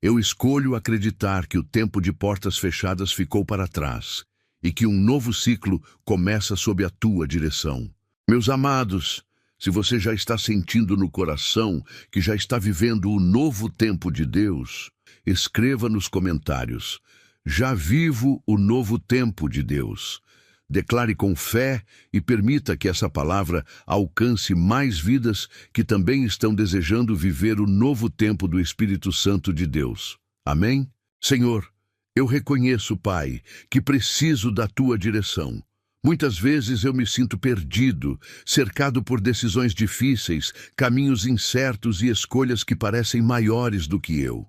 Speaker 1: Eu escolho acreditar que o tempo de portas fechadas ficou para trás e que um novo ciclo começa sob a tua direção. Meus amados, se você já está sentindo no coração que já está vivendo o novo tempo de Deus, escreva nos comentários: já vivo o novo tempo de Deus. Declare com fé e permita que essa palavra alcance mais vidas que também estão desejando viver o novo tempo do Espírito Santo de Deus. Amém? Senhor, eu reconheço, Pai, que preciso da tua direção. Muitas vezes eu me sinto perdido, cercado por decisões difíceis, caminhos incertos e escolhas que parecem maiores do que eu.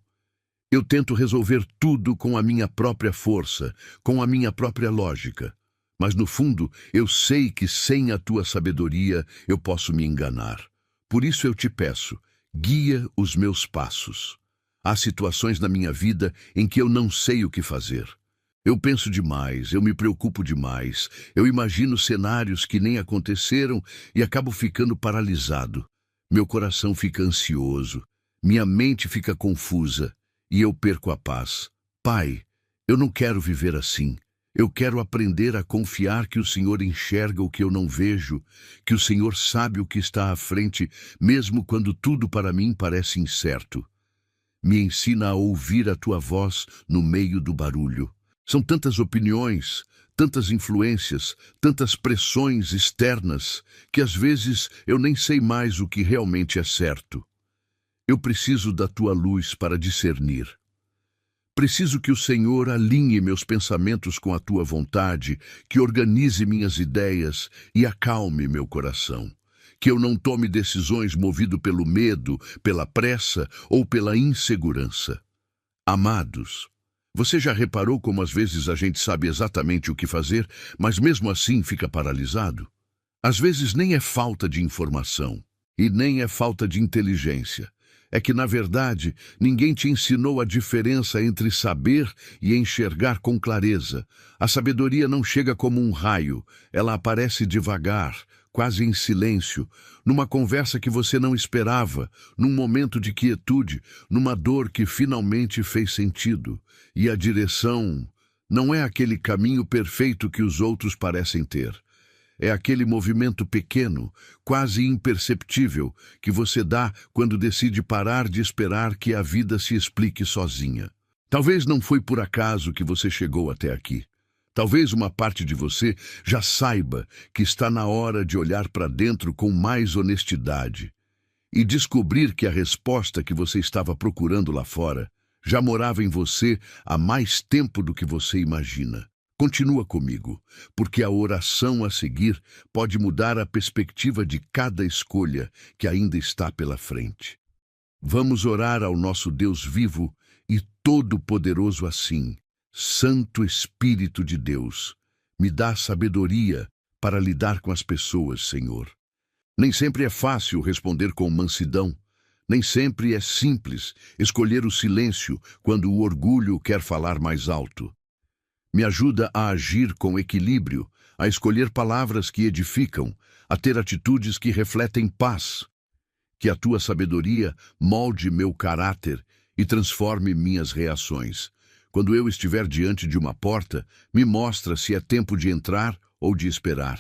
Speaker 1: Eu tento resolver tudo com a minha própria força, com a minha própria lógica. Mas no fundo, eu sei que sem a tua sabedoria eu posso me enganar. Por isso eu te peço, guia os meus passos. Há situações na minha vida em que eu não sei o que fazer. Eu penso demais, eu me preocupo demais, eu imagino cenários que nem aconteceram e acabo ficando paralisado. Meu coração fica ansioso, minha mente fica confusa e eu perco a paz. Pai, eu não quero viver assim. Eu quero aprender a confiar que o Senhor enxerga o que eu não vejo, que o Senhor sabe o que está à frente, mesmo quando tudo para mim parece incerto. Me ensina a ouvir a tua voz no meio do barulho. São tantas opiniões, tantas influências, tantas pressões externas, que às vezes eu nem sei mais o que realmente é certo. Eu preciso da tua luz para discernir. Preciso que o Senhor alinhe meus pensamentos com a tua vontade, que organize minhas ideias e acalme meu coração. Que eu não tome decisões movido pelo medo, pela pressa ou pela insegurança. Amados, você já reparou como às vezes a gente sabe exatamente o que fazer, mas mesmo assim fica paralisado? Às vezes nem é falta de informação e nem é falta de inteligência. É que, na verdade, ninguém te ensinou a diferença entre saber e enxergar com clareza. A sabedoria não chega como um raio, ela aparece devagar, quase em silêncio, numa conversa que você não esperava, num momento de quietude, numa dor que finalmente fez sentido. E a direção não é aquele caminho perfeito que os outros parecem ter. é aquele movimento pequeno, quase imperceptível, que você dá quando decide parar de esperar que a vida se explique sozinha. Talvez não foi por acaso que você chegou até aqui. Talvez uma parte de você já saiba que está na hora de olhar para dentro com mais honestidade e descobrir que a resposta que você estava procurando lá fora já morava em você há mais tempo do que você imagina. Continua comigo, porque a oração a seguir pode mudar a perspectiva de cada escolha que ainda está pela frente. Vamos orar ao nosso Deus vivo e todo-poderoso assim: Santo Espírito de Deus, me dá sabedoria para lidar com as pessoas, Senhor. Nem sempre é fácil responder com mansidão. Nem sempre é simples escolher o silêncio quando o orgulho quer falar mais alto. Me ajuda a agir com equilíbrio, a escolher palavras que edificam, a ter atitudes que refletem paz. Que a tua sabedoria molde meu caráter e transforme minhas reações. Quando eu estiver diante de uma porta, me mostra se é tempo de entrar ou de esperar.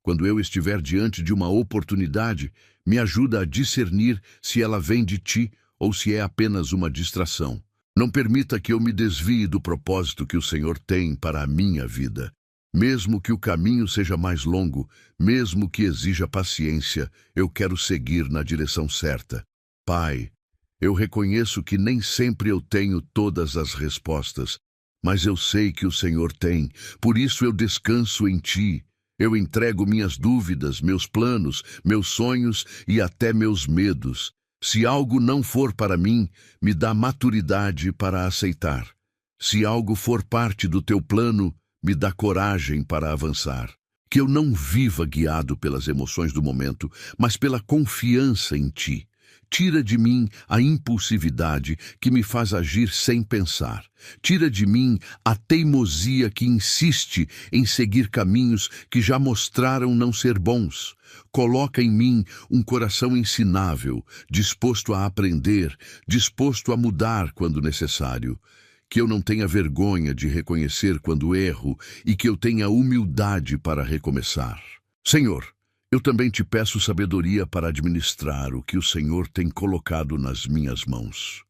Speaker 1: Quando eu estiver diante de uma oportunidade, me ajuda a discernir se ela vem de ti ou se é apenas uma distração. Não permita que eu me desvie do propósito que o Senhor tem para a minha vida. Mesmo que o caminho seja mais longo, mesmo que exija paciência, eu quero seguir na direção certa. Pai, eu reconheço que nem sempre eu tenho todas as respostas, mas eu sei que o Senhor tem, por isso eu descanso em Ti. Eu entrego minhas dúvidas, meus planos, meus sonhos e até meus medos. Se algo não for para mim, me dá maturidade para aceitar. Se algo for parte do Teu plano, me dá coragem para avançar. Que eu não viva guiado pelas emoções do momento, mas pela confiança em Ti. Tira de mim a impulsividade que me faz agir sem pensar. Tira de mim a teimosia que insiste em seguir caminhos que já mostraram não ser bons. Coloca em mim um coração ensinável, disposto a aprender, disposto a mudar quando necessário. Que eu não tenha vergonha de reconhecer quando erro e que eu tenha humildade para recomeçar. Senhor, eu também te peço sabedoria para administrar o que o Senhor tem colocado nas minhas mãos.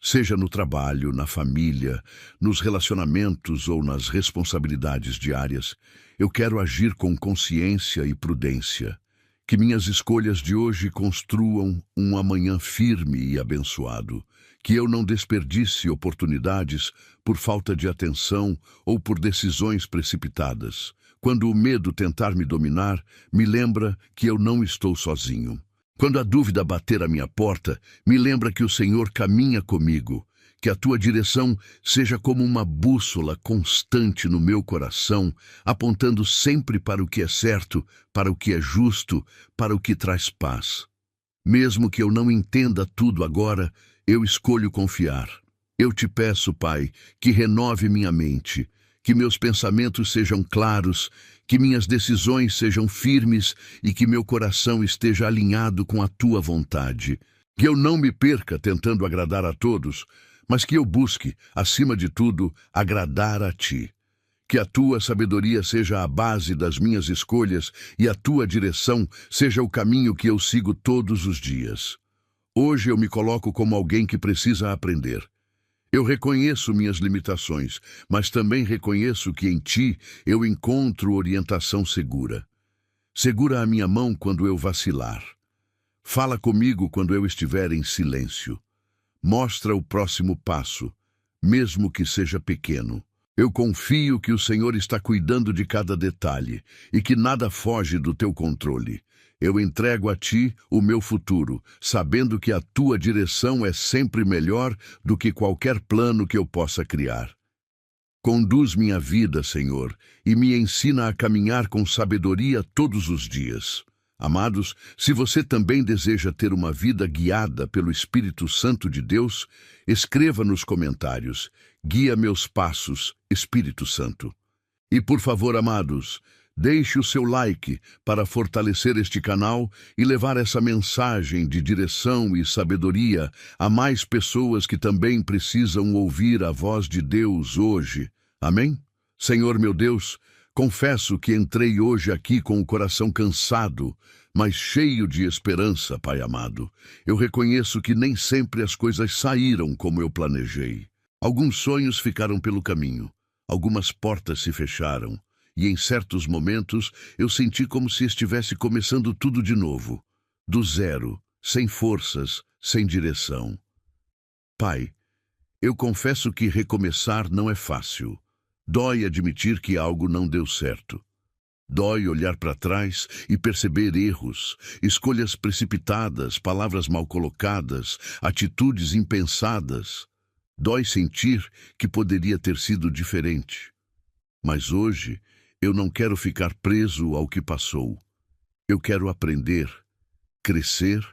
Speaker 1: Seja no trabalho, na família, nos relacionamentos ou nas responsabilidades diárias, eu quero agir com consciência e prudência. Que minhas escolhas de hoje construam um amanhã firme e abençoado. Que eu não desperdice oportunidades por falta de atenção ou por decisões precipitadas. Quando o medo tentar me dominar, me lembra que eu não estou sozinho. Quando a dúvida bater à minha porta, me lembra que o Senhor caminha comigo. Que a tua direção seja como uma bússola constante no meu coração, apontando sempre para o que é certo, para o que é justo, para o que traz paz. Mesmo que eu não entenda tudo agora, eu escolho confiar. Eu te peço, Pai, que renove minha mente, que meus pensamentos sejam claros, que minhas decisões sejam firmes e que meu coração esteja alinhado com a tua vontade. Que eu não me perca tentando agradar a todos, mas que eu busque, acima de tudo, agradar a ti. Que a tua sabedoria seja a base das minhas escolhas e a tua direção seja o caminho que eu sigo todos os dias. Hoje eu me coloco como alguém que precisa aprender. Eu reconheço minhas limitações, mas também reconheço que em Ti eu encontro orientação segura. Segura a minha mão quando eu vacilar. Fala comigo quando eu estiver em silêncio. Mostra o próximo passo, mesmo que seja pequeno. Eu confio que o Senhor está cuidando de cada detalhe e que nada foge do Teu controle. Eu entrego a Ti o meu futuro, sabendo que a Tua direção é sempre melhor do que qualquer plano que eu possa criar. Conduz minha vida, Senhor, e me ensina a caminhar com sabedoria todos os dias. Amados, se você também deseja ter uma vida guiada pelo Espírito Santo de Deus, escreva nos comentários: guia meus passos, Espírito Santo. E por favor, amados, deixe o seu like para fortalecer este canal e levar essa mensagem de direção e sabedoria a mais pessoas que também precisam ouvir a voz de Deus hoje. Amém? Senhor meu Deus, Confesso que entrei hoje aqui com o coração cansado, mas cheio de esperança, Pai amado. Eu reconheço que nem sempre as coisas saíram como eu planejei. Alguns sonhos ficaram pelo caminho, algumas portas se fecharam, e em certos momentos eu senti como se estivesse começando tudo de novo, do zero, sem forças, sem direção. Pai, eu confesso que recomeçar não é fácil. Dói admitir que algo não deu certo. Dói olhar para trás e perceber erros, escolhas precipitadas, palavras mal colocadas, atitudes impensadas. Dói sentir que poderia ter sido diferente. Mas hoje eu não quero ficar preso ao que passou. Eu quero aprender, crescer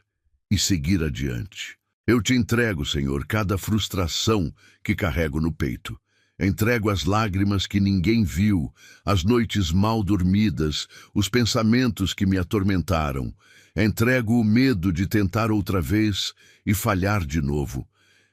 Speaker 1: e seguir adiante. Eu te entrego, Senhor, cada frustração que carrego no peito. Entrego as lágrimas que ninguém viu, as noites mal dormidas, os pensamentos que me atormentaram. Entrego o medo de tentar outra vez e falhar de novo.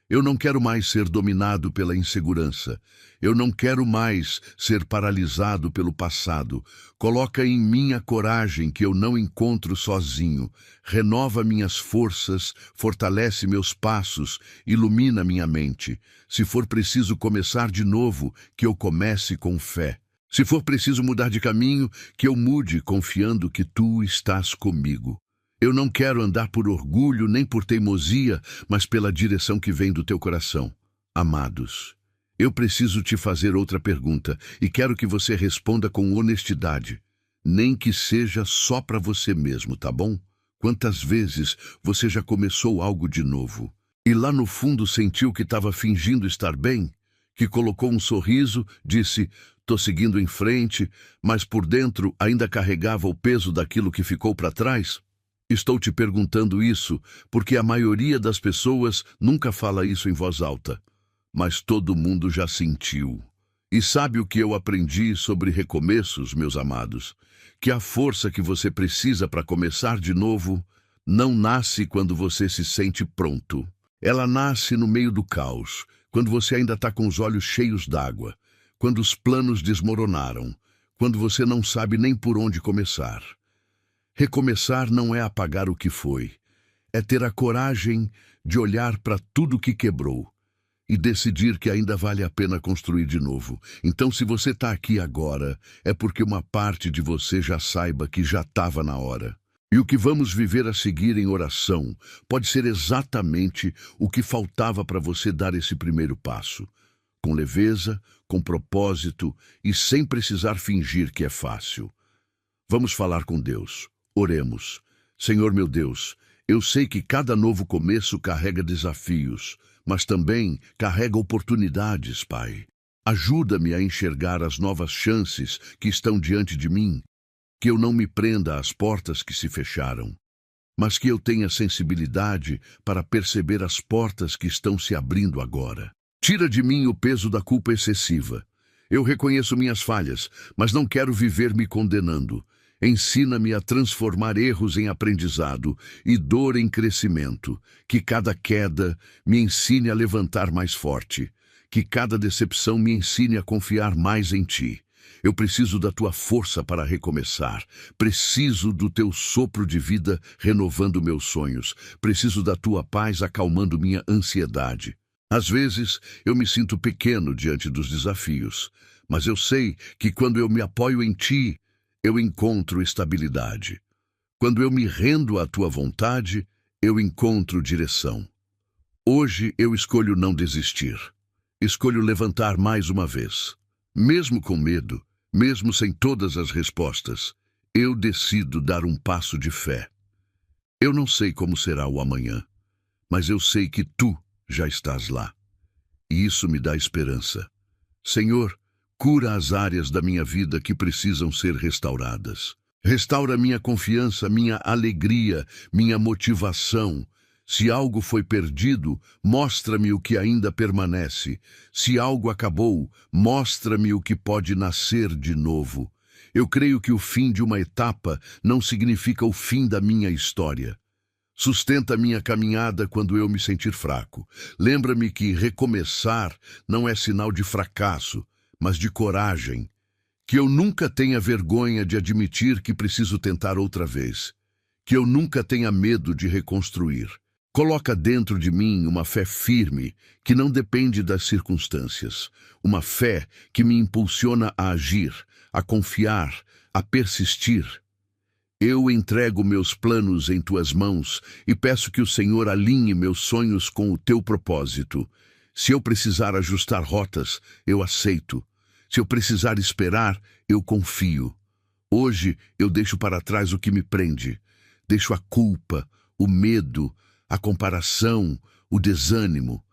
Speaker 1: Eu não quero mais ser dominado pela insegurança. Eu não quero mais ser paralisado pelo passado. Coloca em mim a coragem que eu não encontro sozinho. Renova minhas forças, fortalece meus passos, ilumina minha mente. Se for preciso começar de novo, que eu comece com fé. Se for preciso mudar de caminho, que eu mude confiando que tu estás comigo. Eu não quero andar por orgulho nem por teimosia, mas pela direção que vem do teu coração. Amados, eu preciso te fazer outra pergunta e quero que você responda com honestidade. Nem que seja só para você mesmo, tá bom? Quantas vezes você já começou algo de novo e lá no fundo sentiu que estava fingindo estar bem? Que colocou um sorriso, disse, tô seguindo em frente, mas por dentro ainda carregava o peso daquilo que ficou para trás? Estou te perguntando isso porque a maioria das pessoas nunca fala isso em voz alta, mas todo mundo já sentiu. E sabe o que eu aprendi sobre recomeços, meus amados? Que a força que você precisa para começar de novo não nasce quando você se sente pronto. Ela nasce no meio do caos, quando você ainda está com os olhos cheios d'água, quando os planos desmoronaram, quando você não sabe nem por onde começar. Recomeçar não é apagar o que foi, é ter a coragem de olhar para tudo que quebrou e decidir que ainda vale a pena construir de novo. Então, se você está aqui agora, é porque uma parte de você já saiba que já estava na hora. E o que vamos viver a seguir em oração pode ser exatamente o que faltava para você dar esse primeiro passo. Com leveza, com propósito e sem precisar fingir que é fácil. Vamos falar com Deus. Oremos. Senhor meu Deus, eu sei que cada novo começo carrega desafios, mas também carrega oportunidades, Pai. Ajuda-me a enxergar as novas chances que estão diante de mim, que eu não me prenda às portas que se fecharam, mas que eu tenha sensibilidade para perceber as portas que estão se abrindo agora. Tira de mim o peso da culpa excessiva. Eu reconheço minhas falhas, mas não quero viver me condenando. Ensina-me a transformar erros em aprendizado e dor em crescimento. Que cada queda me ensine a levantar mais forte. Que cada decepção me ensine a confiar mais em Ti. Eu preciso da Tua força para recomeçar. Preciso do Teu sopro de vida renovando meus sonhos. Preciso da Tua paz acalmando minha ansiedade. Às vezes, eu me sinto pequeno diante dos desafios, mas eu sei que quando eu me apoio em Ti, eu encontro estabilidade. Quando eu me rendo à Tua vontade, eu encontro direção. Hoje eu escolho não desistir. Escolho levantar mais uma vez. Mesmo com medo, mesmo sem todas as respostas, eu decido dar um passo de fé. Eu não sei como será o amanhã, mas eu sei que Tu já estás lá. E isso me dá esperança. Senhor, cura as áreas da minha vida que precisam ser restauradas. Restaura minha confiança, minha alegria, minha motivação. Se algo foi perdido, mostra-me o que ainda permanece. Se algo acabou, mostra-me o que pode nascer de novo. Eu creio que o fim de uma etapa não significa o fim da minha história. Sustenta minha caminhada quando eu me sentir fraco. Lembra-me que recomeçar não é sinal de fracasso, mas de coragem. Que eu nunca tenha vergonha de admitir que preciso tentar outra vez. Que eu nunca tenha medo de reconstruir. Coloca dentro de mim uma fé firme, que não depende das circunstâncias. Uma fé que me impulsiona a agir, a confiar, a persistir. Eu entrego meus planos em tuas mãos e peço que o Senhor alinhe meus sonhos com o teu propósito. Se eu precisar ajustar rotas, eu aceito. Se eu precisar esperar, eu confio. Hoje eu deixo para trás o que me prende. Deixo a culpa, o medo, a comparação, o desânimo.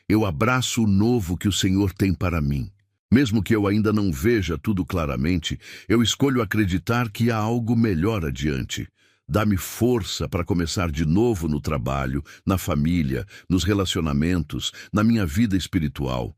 Speaker 1: Eu abraço o novo que o Senhor tem para mim. Mesmo que eu ainda não veja tudo claramente, eu escolho acreditar que há algo melhor adiante. Dá-me força para começar de novo no trabalho, na família, nos relacionamentos, na minha vida espiritual.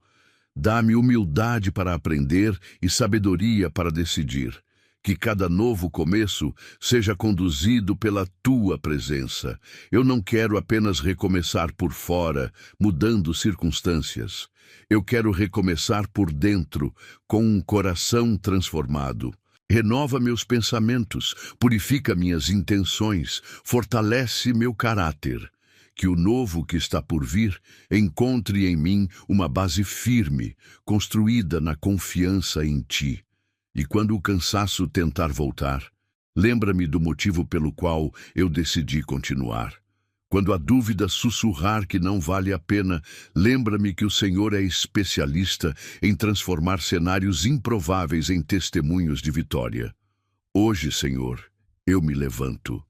Speaker 1: Dá-me humildade para aprender e sabedoria para decidir. Que cada novo começo seja conduzido pela tua presença. Eu não quero apenas recomeçar por fora, mudando circunstâncias. Eu quero recomeçar por dentro, com um coração transformado. Renova meus pensamentos, purifica minhas intenções, fortalece meu caráter. Que o novo que está por vir encontre em mim uma base firme, construída na confiança em ti. E quando o cansaço tentar voltar, lembra-me do motivo pelo qual eu decidi continuar. Quando a dúvida sussurrar que não vale a pena, lembra-me que o Senhor é especialista em transformar cenários improváveis em testemunhos de vitória. Hoje, Senhor, eu me levanto,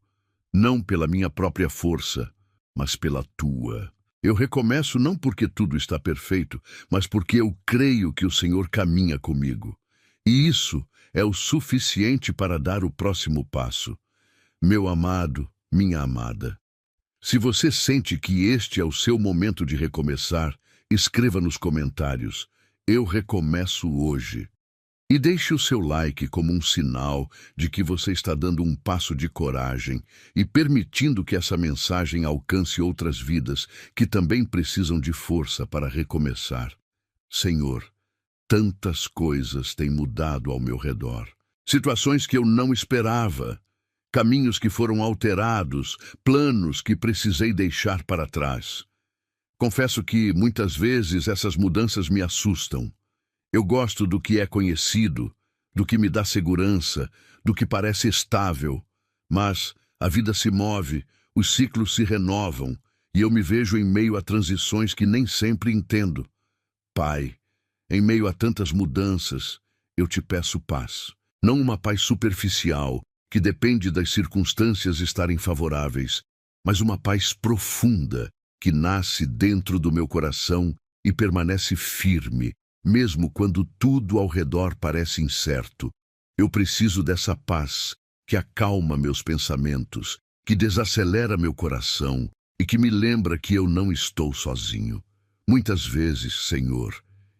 Speaker 1: não pela minha própria força, mas pela tua. Eu recomeço não porque tudo está perfeito, mas porque eu creio que o Senhor caminha comigo. E isso é o suficiente para dar o próximo passo. Meu amado, minha amada, se você sente que este é o seu momento de recomeçar, escreva nos comentários: eu recomeço hoje. E deixe o seu like como um sinal de que você está dando um passo de coragem e permitindo que essa mensagem alcance outras vidas que também precisam de força para recomeçar. Senhor, tantas coisas têm mudado ao meu redor. Situações que eu não esperava, caminhos que foram alterados, planos que precisei deixar para trás. Confesso que, muitas vezes, essas mudanças me assustam. Eu gosto do que é conhecido, do que me dá segurança, do que parece estável. Mas a vida se move, os ciclos se renovam, e eu me vejo em meio a transições que nem sempre entendo. Pai, em meio a tantas mudanças, eu te peço paz. Não uma paz superficial, que depende das circunstâncias estarem favoráveis, mas uma paz profunda, que nasce dentro do meu coração e permanece firme, mesmo quando tudo ao redor parece incerto. Eu preciso dessa paz, que acalma meus pensamentos, que desacelera meu coração e que me lembra que eu não estou sozinho. Muitas vezes, Senhor,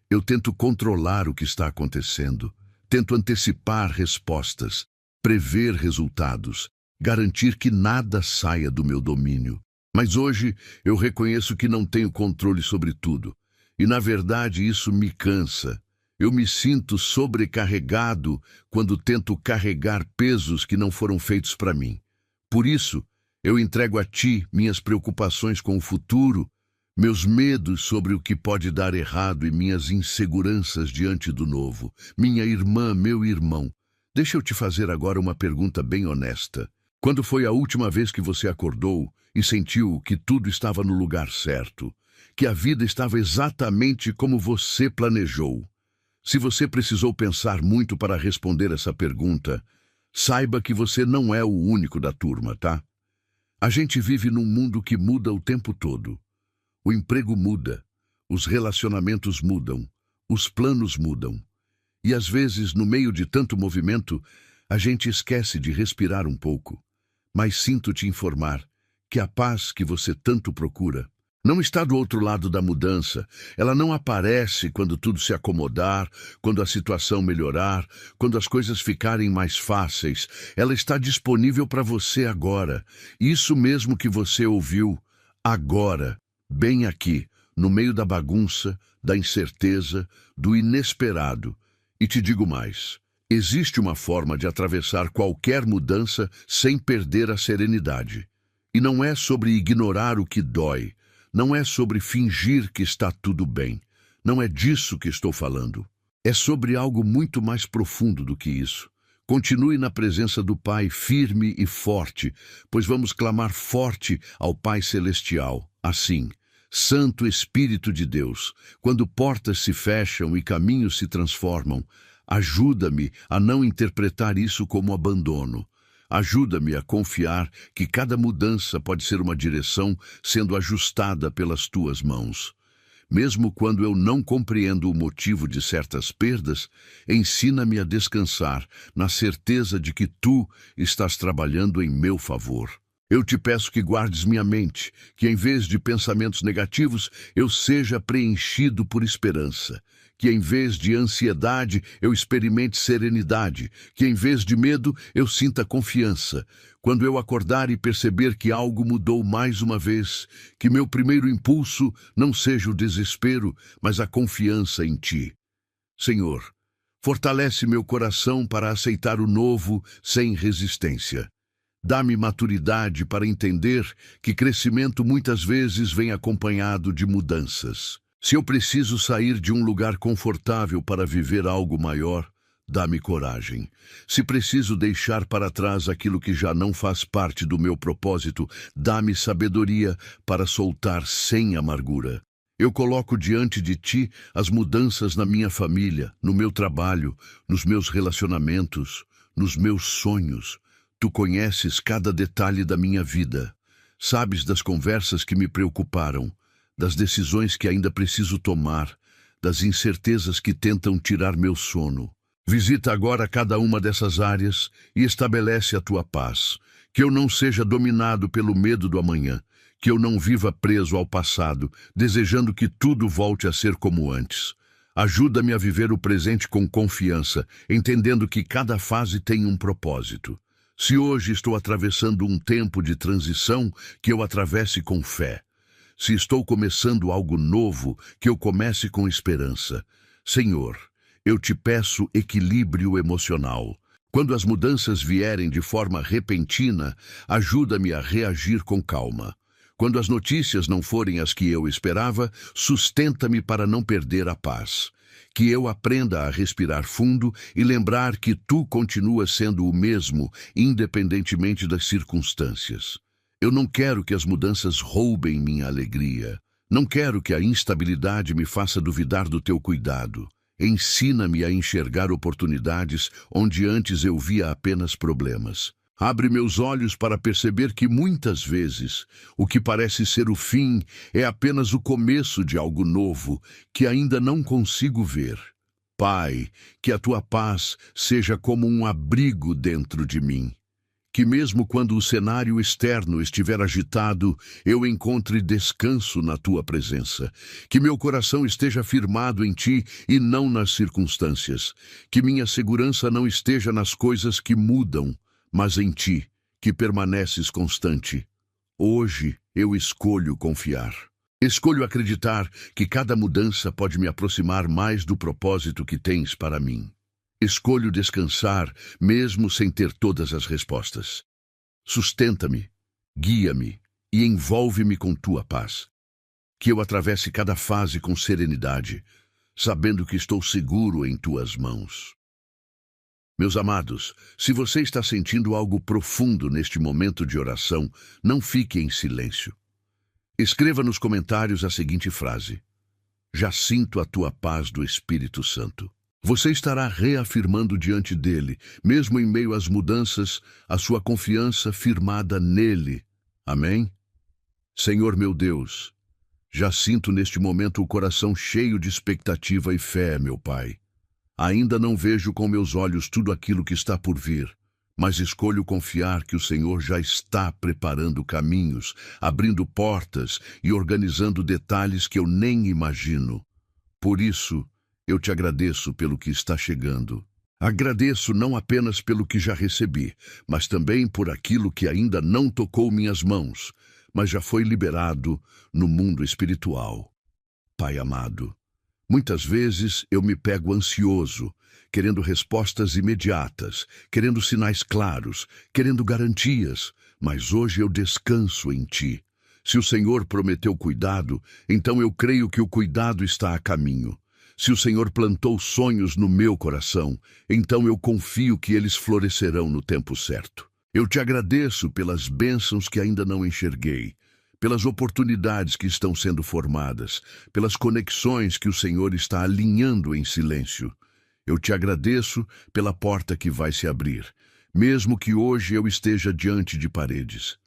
Speaker 1: eu tento controlar o que está acontecendo, tento antecipar respostas, prever resultados, garantir que nada saia do meu domínio. Mas hoje eu reconheço que não tenho controle sobre tudo, e na verdade isso me cansa. Eu me sinto sobrecarregado quando tento carregar pesos que não foram feitos para mim. Por isso, eu entrego a ti minhas preocupações com o futuro, meus medos sobre o que pode dar errado e minhas inseguranças diante do novo. Minha irmã, meu irmão, deixa eu te fazer agora uma pergunta bem honesta. Quando foi a última vez que você acordou e sentiu que tudo estava no lugar certo, que a vida estava exatamente como você planejou? Se você precisou pensar muito para responder essa pergunta, saiba que você não é o único da turma, tá? A gente vive num mundo que muda o tempo todo. O emprego muda, os relacionamentos mudam, os planos mudam. E às vezes, no meio de tanto movimento, a gente esquece de respirar um pouco. Mas sinto te informar que a paz que você tanto procura não está do outro lado da mudança. Ela não aparece quando tudo se acomodar, quando a situação melhorar, quando as coisas ficarem mais fáceis. Ela está disponível para você agora. Isso mesmo que você ouviu, agora, bem aqui, no meio da bagunça, da incerteza, do inesperado. E te digo mais, Existe uma forma de atravessar qualquer mudança sem perder a serenidade. E não é sobre ignorar o que dói, não é sobre fingir que está tudo bem. Não é disso que estou falando. É sobre algo muito mais profundo do que isso. Continue na presença do Pai firme e forte, pois vamos clamar forte ao Pai Celestial. Assim, Santo Espírito de Deus, quando portas se fecham e caminhos se transformam, ajuda-me a não interpretar isso como abandono. Ajuda-me a confiar que cada mudança pode ser uma direção sendo ajustada pelas tuas mãos. Mesmo quando eu não compreendo o motivo de certas perdas, ensina-me a descansar na certeza de que tu estás trabalhando em meu favor. Eu te peço que guardes minha mente, que em vez de pensamentos negativos, eu seja preenchido por esperança. Que em vez de ansiedade, eu experimente serenidade. Que em vez de medo, eu sinta confiança. Quando eu acordar e perceber que algo mudou mais uma vez, que meu primeiro impulso não seja o desespero, mas a confiança em ti. Senhor, fortalece meu coração para aceitar o novo sem resistência. Dá-me maturidade para entender que crescimento muitas vezes vem acompanhado de mudanças. Se eu preciso sair de um lugar confortável para viver algo maior, dá-me coragem. Se preciso deixar para trás aquilo que já não faz parte do meu propósito, dá-me sabedoria para soltar sem amargura. Eu coloco diante de ti as mudanças na minha família, no meu trabalho, nos meus relacionamentos, nos meus sonhos. Tu conheces cada detalhe da minha vida. Sabes das conversas que me preocuparam, das decisões que ainda preciso tomar, das incertezas que tentam tirar meu sono. Visita agora cada uma dessas áreas e estabelece a tua paz. Que eu não seja dominado pelo medo do amanhã, que eu não viva preso ao passado, desejando que tudo volte a ser como antes. Ajuda-me a viver o presente com confiança, entendendo que cada fase tem um propósito. Se hoje estou atravessando um tempo de transição, que eu atravesse com fé. Se estou começando algo novo, que eu comece com esperança. Senhor, eu te peço equilíbrio emocional. Quando as mudanças vierem de forma repentina, ajuda-me a reagir com calma. Quando as notícias não forem as que eu esperava, sustenta-me para não perder a paz. Que eu aprenda a respirar fundo e lembrar que tu continuas sendo o mesmo, independentemente das circunstâncias. Eu não quero que as mudanças roubem minha alegria. Não quero que a instabilidade me faça duvidar do teu cuidado. Ensina-me a enxergar oportunidades onde antes eu via apenas problemas. Abre meus olhos para perceber que muitas vezes o que parece ser o fim é apenas o começo de algo novo que ainda não consigo ver. Pai, que a tua paz seja como um abrigo dentro de mim. Que mesmo quando o cenário externo estiver agitado, eu encontre descanso na tua presença. Que meu coração esteja firmado em ti e não nas circunstâncias. Que minha segurança não esteja nas coisas que mudam, mas em ti, que permaneces constante. Hoje eu escolho confiar. Escolho acreditar que cada mudança pode me aproximar mais do propósito que tens para mim. Escolho descansar, mesmo sem ter todas as respostas. Sustenta-me, guia-me e envolve-me com tua paz. Que eu atravesse cada fase com serenidade, sabendo que estou seguro em tuas mãos. Meus amados, se você está sentindo algo profundo neste momento de oração, não fique em silêncio. Escreva nos comentários a seguinte frase: já sinto a tua paz do Espírito Santo. Você estará reafirmando diante dele, mesmo em meio às mudanças, a sua confiança firmada nele. Amém? Senhor meu Deus, já sinto neste momento o coração cheio de expectativa e fé, meu Pai. Ainda não vejo com meus olhos tudo aquilo que está por vir, mas escolho confiar que o Senhor já está preparando caminhos, abrindo portas e organizando detalhes que eu nem imagino. Por isso, eu te agradeço pelo que está chegando. Agradeço não apenas pelo que já recebi, mas também por aquilo que ainda não tocou minhas mãos, mas já foi liberado no mundo espiritual. Pai amado, muitas vezes eu me pego ansioso, querendo respostas imediatas, querendo sinais claros, querendo garantias, mas hoje eu descanso em Ti. Se o Senhor prometeu cuidado, então eu creio que o cuidado está a caminho. Se o Senhor plantou sonhos no meu coração, então eu confio que eles florescerão no tempo certo. Eu te agradeço pelas bênçãos que ainda não enxerguei, pelas oportunidades que estão sendo formadas, pelas conexões que o Senhor está alinhando em silêncio. Eu te agradeço pela porta que vai se abrir, mesmo que hoje eu esteja diante de paredes.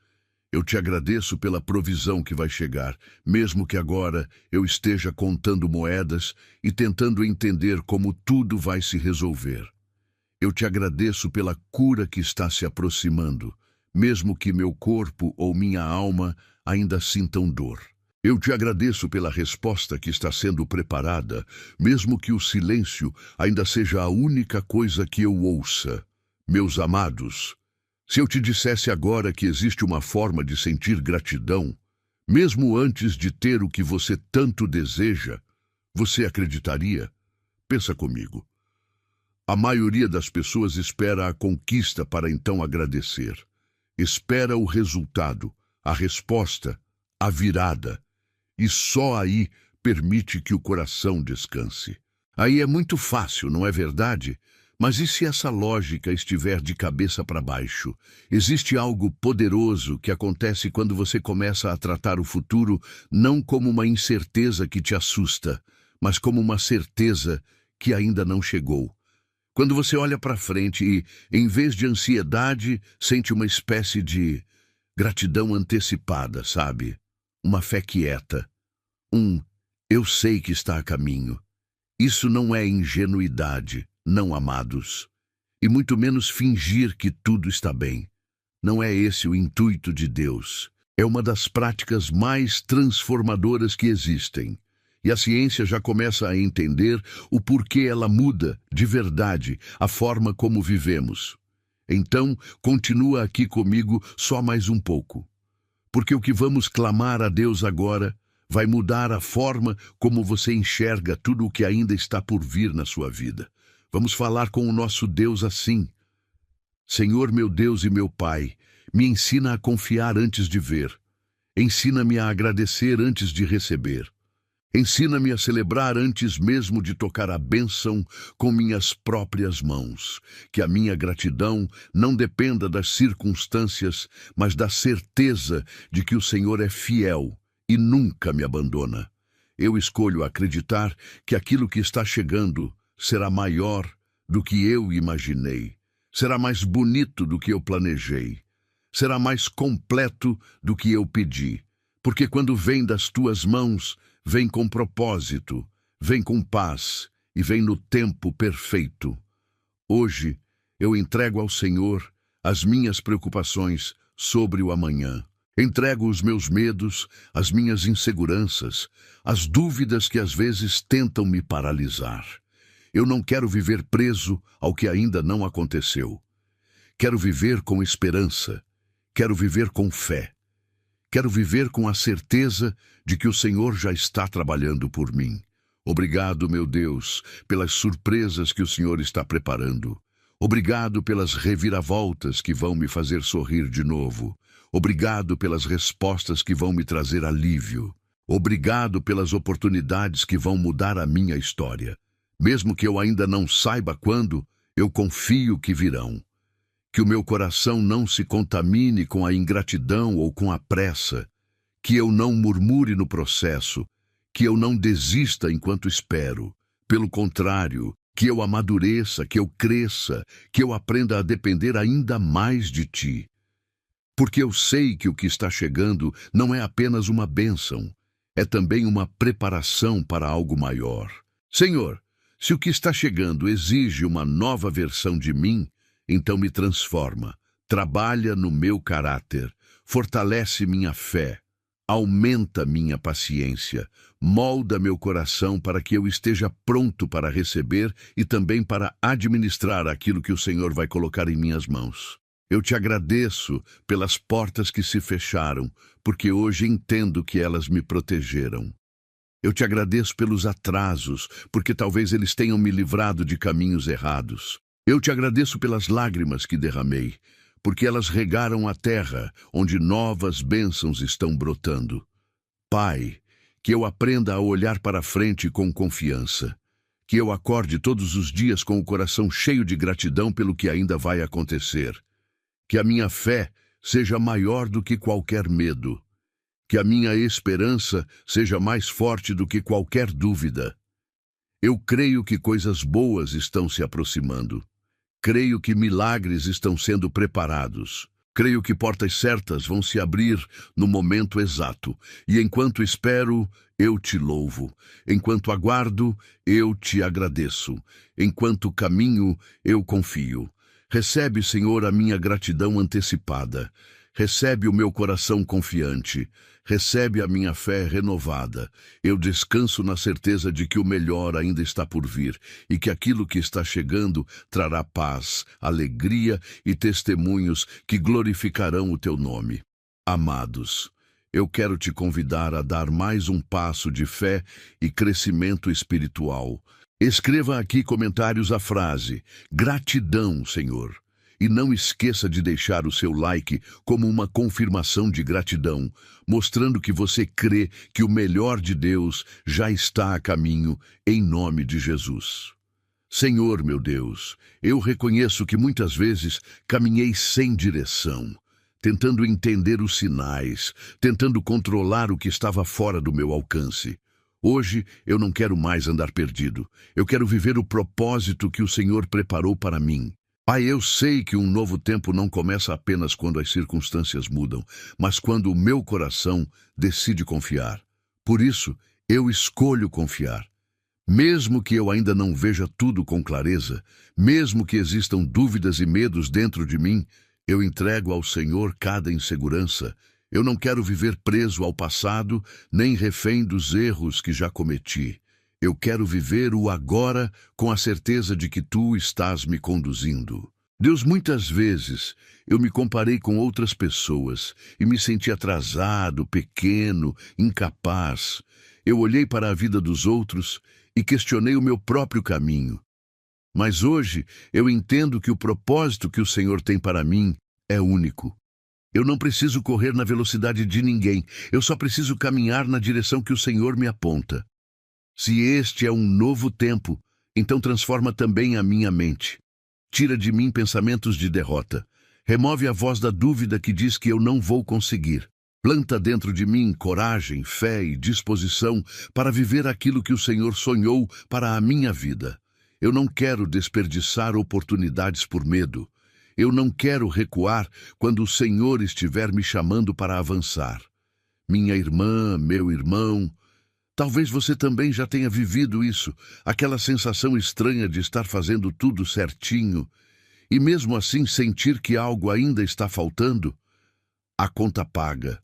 Speaker 1: Eu te agradeço pela provisão que vai chegar, mesmo que agora eu esteja contando moedas e tentando entender como tudo vai se resolver. Eu te agradeço pela cura que está se aproximando, mesmo que meu corpo ou minha alma ainda sintam dor. Eu te agradeço pela resposta que está sendo preparada, mesmo que o silêncio ainda seja a única coisa que eu ouça. Meus amados, se eu te dissesse agora que existe uma forma de sentir gratidão, mesmo antes de ter o que você tanto deseja, você acreditaria? Pensa comigo. A maioria das pessoas espera a conquista para então agradecer. Espera o resultado, a resposta, a virada. E só aí permite que o coração descanse. Aí é muito fácil, não é verdade? Mas e se essa lógica estiver de cabeça para baixo? Existe algo poderoso que acontece quando você começa a tratar o futuro não como uma incerteza que te assusta, mas como uma certeza que ainda não chegou. Quando você olha para frente e, em vez de ansiedade, sente uma espécie de gratidão antecipada, sabe? Uma fé quieta. Eu sei que está a caminho. Isso não é ingenuidade, não, amados. E muito menos fingir que tudo está bem. Não é esse o intuito de Deus. É uma das práticas mais transformadoras que existem. E a ciência já começa a entender o porquê ela muda, de verdade, a forma como vivemos. Então, continua aqui comigo só mais um pouco. Porque o que vamos clamar a Deus agora vai mudar a forma como você enxerga tudo o que ainda está por vir na sua vida. Vamos falar com o nosso Deus assim. Senhor, meu Deus e meu Pai, me ensina a confiar antes de ver. Ensina-me a agradecer antes de receber. Ensina-me a celebrar antes mesmo de tocar a bênção com minhas próprias mãos. Que a minha gratidão não dependa das circunstâncias, mas da certeza de que o Senhor é fiel e nunca me abandona. Eu escolho acreditar que aquilo que está chegando será maior do que eu imaginei. Será mais bonito do que eu planejei. Será mais completo do que eu pedi. Porque quando vem das tuas mãos, vem com propósito, vem com paz e vem no tempo perfeito. Hoje, eu entrego ao Senhor as minhas preocupações sobre o amanhã. Entrego os meus medos, as minhas inseguranças, as dúvidas que às vezes tentam me paralisar. Eu não quero viver preso ao que ainda não aconteceu. Quero viver com esperança. Quero viver com fé. Quero viver com a certeza de que o Senhor já está trabalhando por mim. Obrigado, meu Deus, pelas surpresas que o Senhor está preparando. Obrigado pelas reviravoltas que vão me fazer sorrir de novo. Obrigado pelas respostas que vão me trazer alívio. Obrigado pelas oportunidades que vão mudar a minha história. Mesmo que eu ainda não saiba quando, eu confio que virão. Que o meu coração não se contamine com a ingratidão ou com a pressa. Que eu não murmure no processo. Que eu não desista enquanto espero. Pelo contrário, que eu amadureça, que eu cresça, que eu aprenda a depender ainda mais de Ti. Porque eu sei que o que está chegando não é apenas uma bênção, é também uma preparação para algo maior. Senhor, se o que está chegando exige uma nova versão de mim, então me transforma, trabalha no meu caráter, fortalece minha fé, aumenta minha paciência, molda meu coração para que eu esteja pronto para receber e também para administrar aquilo que o Senhor vai colocar em minhas mãos. Eu te agradeço pelas portas que se fecharam, porque hoje entendo que elas me protegeram. Eu te agradeço pelos atrasos, porque talvez eles tenham me livrado de caminhos errados. Eu te agradeço pelas lágrimas que derramei, porque elas regaram a terra, onde novas bênçãos estão brotando. Pai, que eu aprenda a olhar para frente com confiança. Que eu acorde todos os dias com o coração cheio de gratidão pelo que ainda vai acontecer. Que a minha fé seja maior do que qualquer medo. Que a minha esperança seja mais forte do que qualquer dúvida. Eu creio que coisas boas estão se aproximando. Creio que milagres estão sendo preparados. Creio que portas certas vão se abrir no momento exato. E enquanto espero, eu te louvo. Enquanto aguardo, eu te agradeço. Enquanto caminho, eu confio. Recebe, Senhor, a minha gratidão antecipada. Recebe o meu coração confiante. Recebe a minha fé renovada. Eu descanso na certeza de que o melhor ainda está por vir e que aquilo que está chegando trará paz, alegria e testemunhos que glorificarão o teu nome. Amados, eu quero te convidar a dar mais um passo de fé e crescimento espiritual. Escreva aqui comentários a frase: gratidão, Senhor. E não esqueça de deixar o seu like como uma confirmação de gratidão, mostrando que você crê que o melhor de Deus já está a caminho, em nome de Jesus. Senhor, meu Deus, eu reconheço que muitas vezes caminhei sem direção, tentando entender os sinais, tentando controlar o que estava fora do meu alcance. Hoje eu não quero mais andar perdido. Eu quero viver o propósito que o Senhor preparou para mim. Pai, eu sei que um novo tempo não começa apenas quando as circunstâncias mudam, mas quando o meu coração decide confiar. Por isso, eu escolho confiar. Mesmo que eu ainda não veja tudo com clareza, mesmo que existam dúvidas e medos dentro de mim, eu entrego ao Senhor cada insegurança. Eu não quero viver preso ao passado, nem refém dos erros que já cometi. Eu quero viver o agora com a certeza de que tu estás me conduzindo. Deus, muitas vezes eu me comparei com outras pessoas e me senti atrasado, pequeno, incapaz. Eu olhei para a vida dos outros e questionei o meu próprio caminho. Mas hoje eu entendo que o propósito que o Senhor tem para mim é único. Eu não preciso correr na velocidade de ninguém, eu só preciso caminhar na direção que o Senhor me aponta. Se este é um novo tempo, então transforma também a minha mente. Tira de mim pensamentos de derrota. Remove a voz da dúvida que diz que eu não vou conseguir. Planta dentro de mim coragem, fé e disposição para viver aquilo que o Senhor sonhou para a minha vida. Eu não quero desperdiçar oportunidades por medo. Eu não quero recuar quando o Senhor estiver me chamando para avançar. Minha irmã, meu irmão, talvez você também já tenha vivido isso, aquela sensação estranha de estar fazendo tudo certinho e mesmo assim sentir que algo ainda está faltando. A conta paga,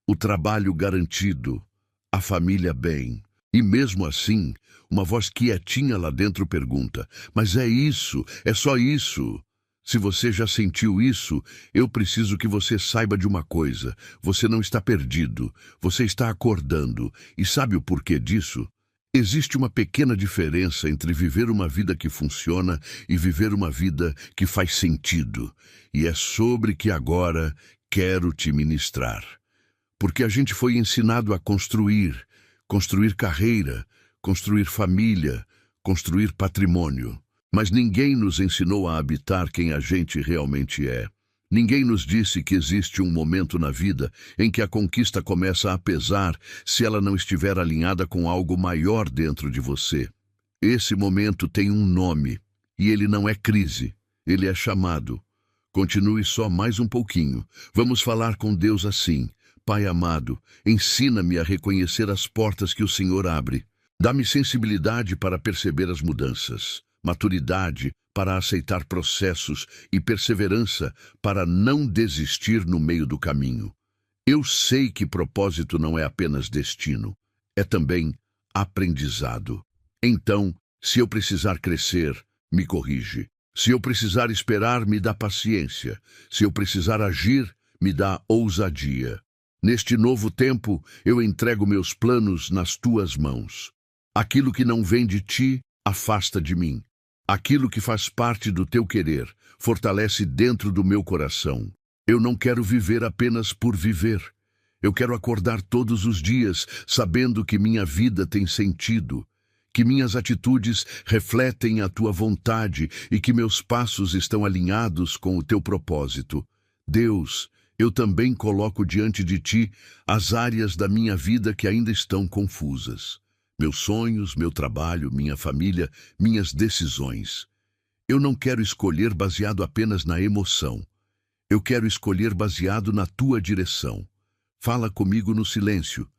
Speaker 1: o trabalho garantido, a família bem. E mesmo assim, uma voz quietinha lá dentro pergunta: mas é isso? É só isso? Se você já sentiu isso, eu preciso que você saiba de uma coisa. Você não está perdido, você está acordando. E sabe o porquê disso? Existe uma pequena diferença entre viver uma vida que funciona e viver uma vida que faz sentido. E é sobre que agora quero te ministrar. Porque a gente foi ensinado a construir carreira, construir família, construir patrimônio. Mas ninguém nos ensinou a habitar quem a gente realmente é. Ninguém nos disse que existe um momento na vida em que a conquista começa a pesar se ela não estiver alinhada com algo maior dentro de você. Esse momento tem um nome, e ele não é crise, ele é chamado. Continue só mais um pouquinho. Vamos falar com Deus assim: Pai amado, ensina-me a reconhecer as portas que o Senhor abre. Dá-me sensibilidade para perceber as mudanças, maturidade para aceitar processos e perseverança para não desistir no meio do caminho. Eu sei que propósito não é apenas destino, é também aprendizado. Então, se eu precisar crescer, me corrige. Se eu precisar esperar, me dá paciência. Se eu precisar agir, me dá ousadia. Neste novo tempo, eu entrego meus planos nas tuas mãos. Aquilo que não vem de ti, afasta de mim. Aquilo que faz parte do teu querer, fortalece dentro do meu coração. Eu não quero viver apenas por viver. Eu quero acordar todos os dias sabendo que minha vida tem sentido, que minhas atitudes refletem a tua vontade e que meus passos estão alinhados com o teu propósito. Deus, eu também coloco diante de ti as áreas da minha vida que ainda estão confusas. Meus sonhos, meu trabalho, minha família, minhas decisões. Eu não quero escolher baseado apenas na emoção. Eu quero escolher baseado na tua direção. Fala comigo no silêncio.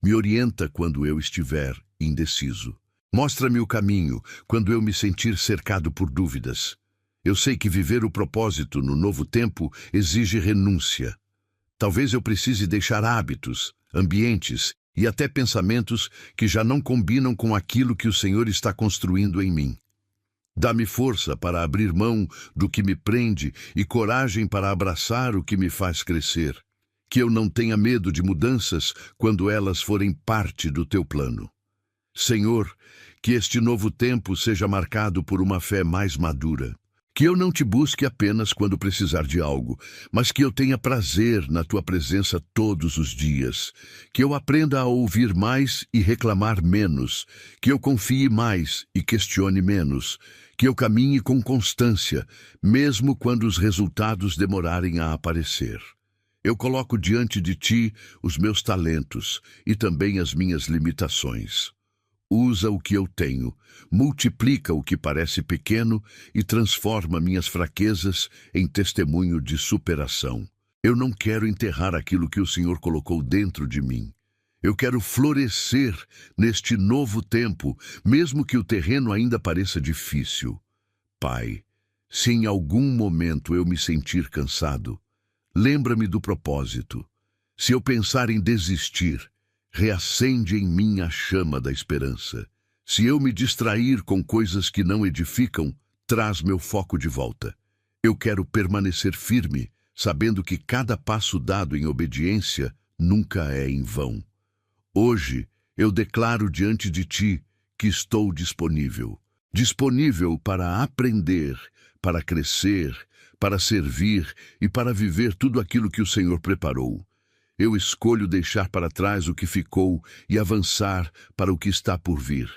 Speaker 1: Me orienta quando eu estiver indeciso. Mostra-me o caminho quando eu me sentir cercado por dúvidas. Eu sei que viver o propósito no novo tempo exige renúncia. Talvez eu precise deixar hábitos, ambientes e até pensamentos que já não combinam com aquilo que o Senhor está construindo em mim. Dá-me força para abrir mão do que me prende e coragem para abraçar o que me faz crescer. Que eu não tenha medo de mudanças quando elas forem parte do teu plano. Senhor, que este novo tempo seja marcado por uma fé mais madura. Que eu não te busque apenas quando precisar de algo, mas que eu tenha prazer na tua presença todos os dias. Que eu aprenda a ouvir mais e reclamar menos. Que eu confie mais e questione menos. Que eu caminhe com constância, mesmo quando os resultados demorarem a aparecer. Eu coloco diante de ti os meus talentos e também as minhas limitações. Usa o que eu tenho, multiplica o que parece pequeno e transforma minhas fraquezas em testemunho de superação. Eu não quero enterrar aquilo que o Senhor colocou dentro de mim. Eu quero florescer neste novo tempo, mesmo que o terreno ainda pareça difícil. Pai, se em algum momento eu me sentir cansado, lembra-me do propósito. Se eu pensar em desistir, reacende em mim a chama da esperança. Se eu me distrair com coisas que não edificam, traz meu foco de volta. Eu quero permanecer firme, sabendo que cada passo dado em obediência nunca é em vão. Hoje, eu declaro diante de ti que estou disponível. Disponível para aprender, para crescer, para servir e para viver tudo aquilo que o Senhor preparou. Eu escolho deixar para trás o que ficou e avançar para o que está por vir.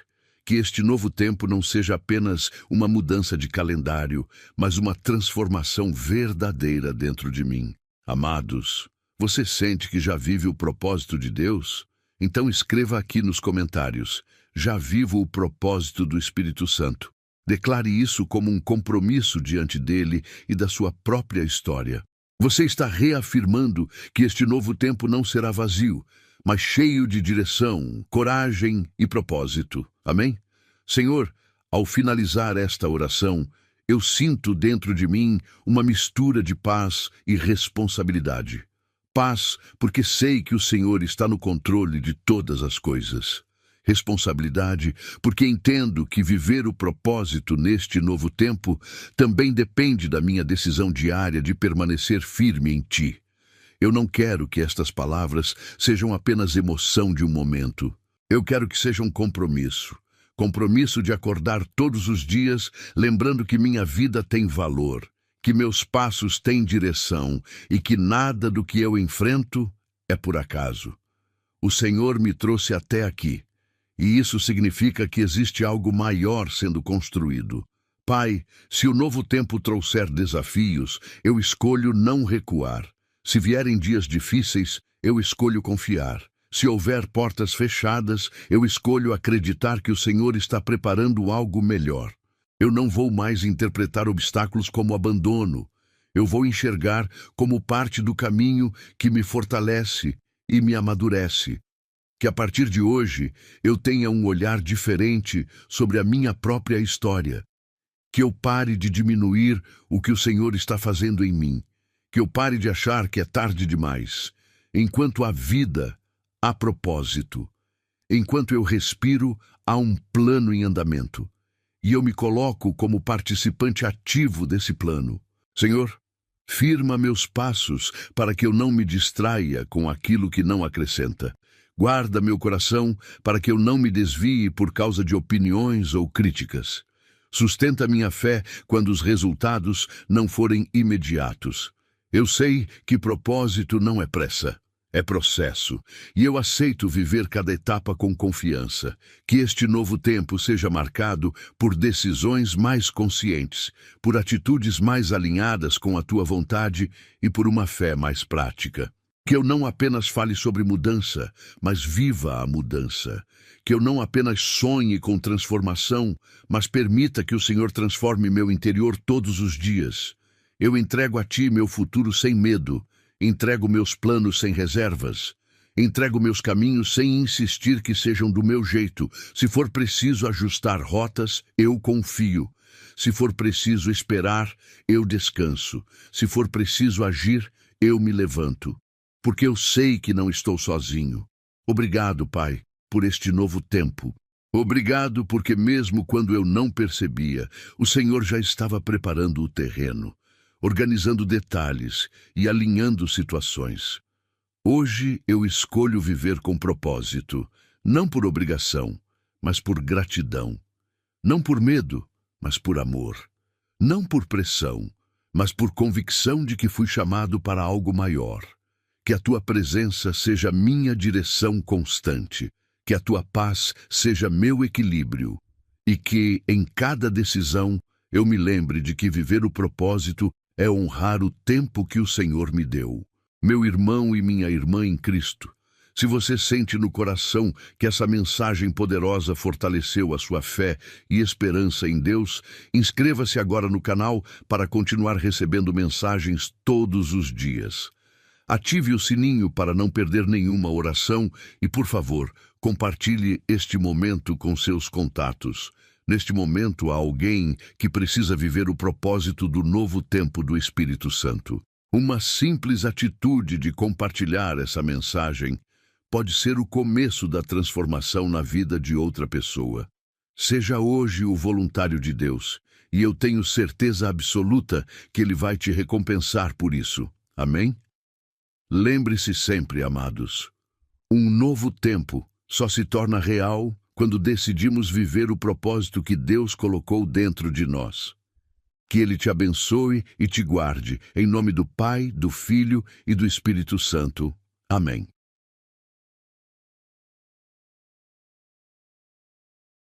Speaker 1: Que este novo tempo não seja apenas uma mudança de calendário, mas uma transformação verdadeira dentro de mim. Amados, você sente que já vive o propósito de Deus? Então escreva aqui nos comentários: já vivo o propósito do Espírito Santo. Declare isso como um compromisso diante dele e da sua própria história. Você está reafirmando que este novo tempo não será vazio, mas cheio de direção, coragem e propósito. Amém? Senhor, ao finalizar esta oração, eu sinto dentro de mim uma mistura de paz e responsabilidade. Paz, porque sei que o Senhor está no controle de todas as coisas. Responsabilidade, porque entendo que viver o propósito neste novo tempo também depende da minha decisão diária de permanecer firme em ti. Eu não quero que estas palavras sejam apenas emoção de um momento. Eu quero que seja um compromisso. Compromisso de acordar todos os dias, lembrando que minha vida tem valor, que meus passos têm direção e que nada do que eu enfrento é por acaso. O Senhor me trouxe até aqui. E isso significa que existe algo maior sendo construído. Pai, se o novo tempo trouxer desafios, eu escolho não recuar. Se vierem dias difíceis, eu escolho confiar. Se houver portas fechadas, eu escolho acreditar que o Senhor está preparando algo melhor. Eu não vou mais interpretar obstáculos como abandono. Eu vou enxergar como parte do caminho que me fortalece e me amadurece. Que a partir de hoje eu tenha um olhar diferente sobre a minha própria história. Que eu pare de diminuir o que o Senhor está fazendo em mim. Que eu pare de achar que é tarde demais. Enquanto há vida, há propósito. Enquanto eu respiro, há um plano em andamento. E eu me coloco como participante ativo desse plano. Senhor, Firma meus passos para que eu não me distraia com aquilo que não acrescenta. Guarda meu coração para que eu não me desvie por causa de opiniões ou críticas. Sustenta minha fé quando os resultados não forem imediatos. Eu sei que propósito não é pressa, é processo, e eu aceito viver cada etapa com confiança. Que este novo tempo seja marcado por decisões mais conscientes, por atitudes mais alinhadas com a tua vontade e por uma fé mais prática. Que eu não apenas fale sobre mudança, mas viva a mudança. Que eu não apenas sonhe com transformação, mas permita que o Senhor transforme meu interior todos os dias. Eu entrego a Ti meu futuro sem medo, entrego meus planos sem reservas, entrego meus caminhos sem insistir que sejam do meu jeito. Se for preciso ajustar rotas, eu confio. Se for preciso esperar, eu descanso. Se for preciso agir, eu me levanto. Porque eu sei que não estou sozinho. Obrigado, Pai, por este novo tempo. Obrigado porque mesmo quando eu não percebia, o Senhor já estava preparando o terreno, organizando detalhes e alinhando situações. Hoje eu escolho viver com propósito, não por obrigação, mas por gratidão. Não por medo, mas por amor. Não por pressão, mas por convicção de que fui chamado para algo maior. Que a Tua presença seja minha direção constante, que a Tua paz seja meu equilíbrio, e que, em cada decisão, eu me lembre de que viver o propósito é honrar o tempo que o Senhor me deu. Meu irmão e minha irmã em Cristo, se você sente no coração que essa mensagem poderosa fortaleceu a sua fé e esperança em Deus, inscreva-se agora no canal para continuar recebendo mensagens todos os dias. Ative o sininho para não perder nenhuma oração e, por favor, compartilhe este momento com seus contatos. Neste momento há alguém que precisa viver o propósito do novo tempo do Espírito Santo. Uma simples atitude de compartilhar essa mensagem pode ser o começo da transformação na vida de outra pessoa. Seja hoje o voluntário de Deus, e eu tenho certeza absoluta que Ele vai te recompensar por isso. Amém? Lembre-se sempre, amados, um novo tempo só se torna real quando decidimos viver o propósito que Deus colocou dentro de nós. Que Ele te abençoe e te guarde, em nome do Pai, do Filho e do Espírito Santo. Amém.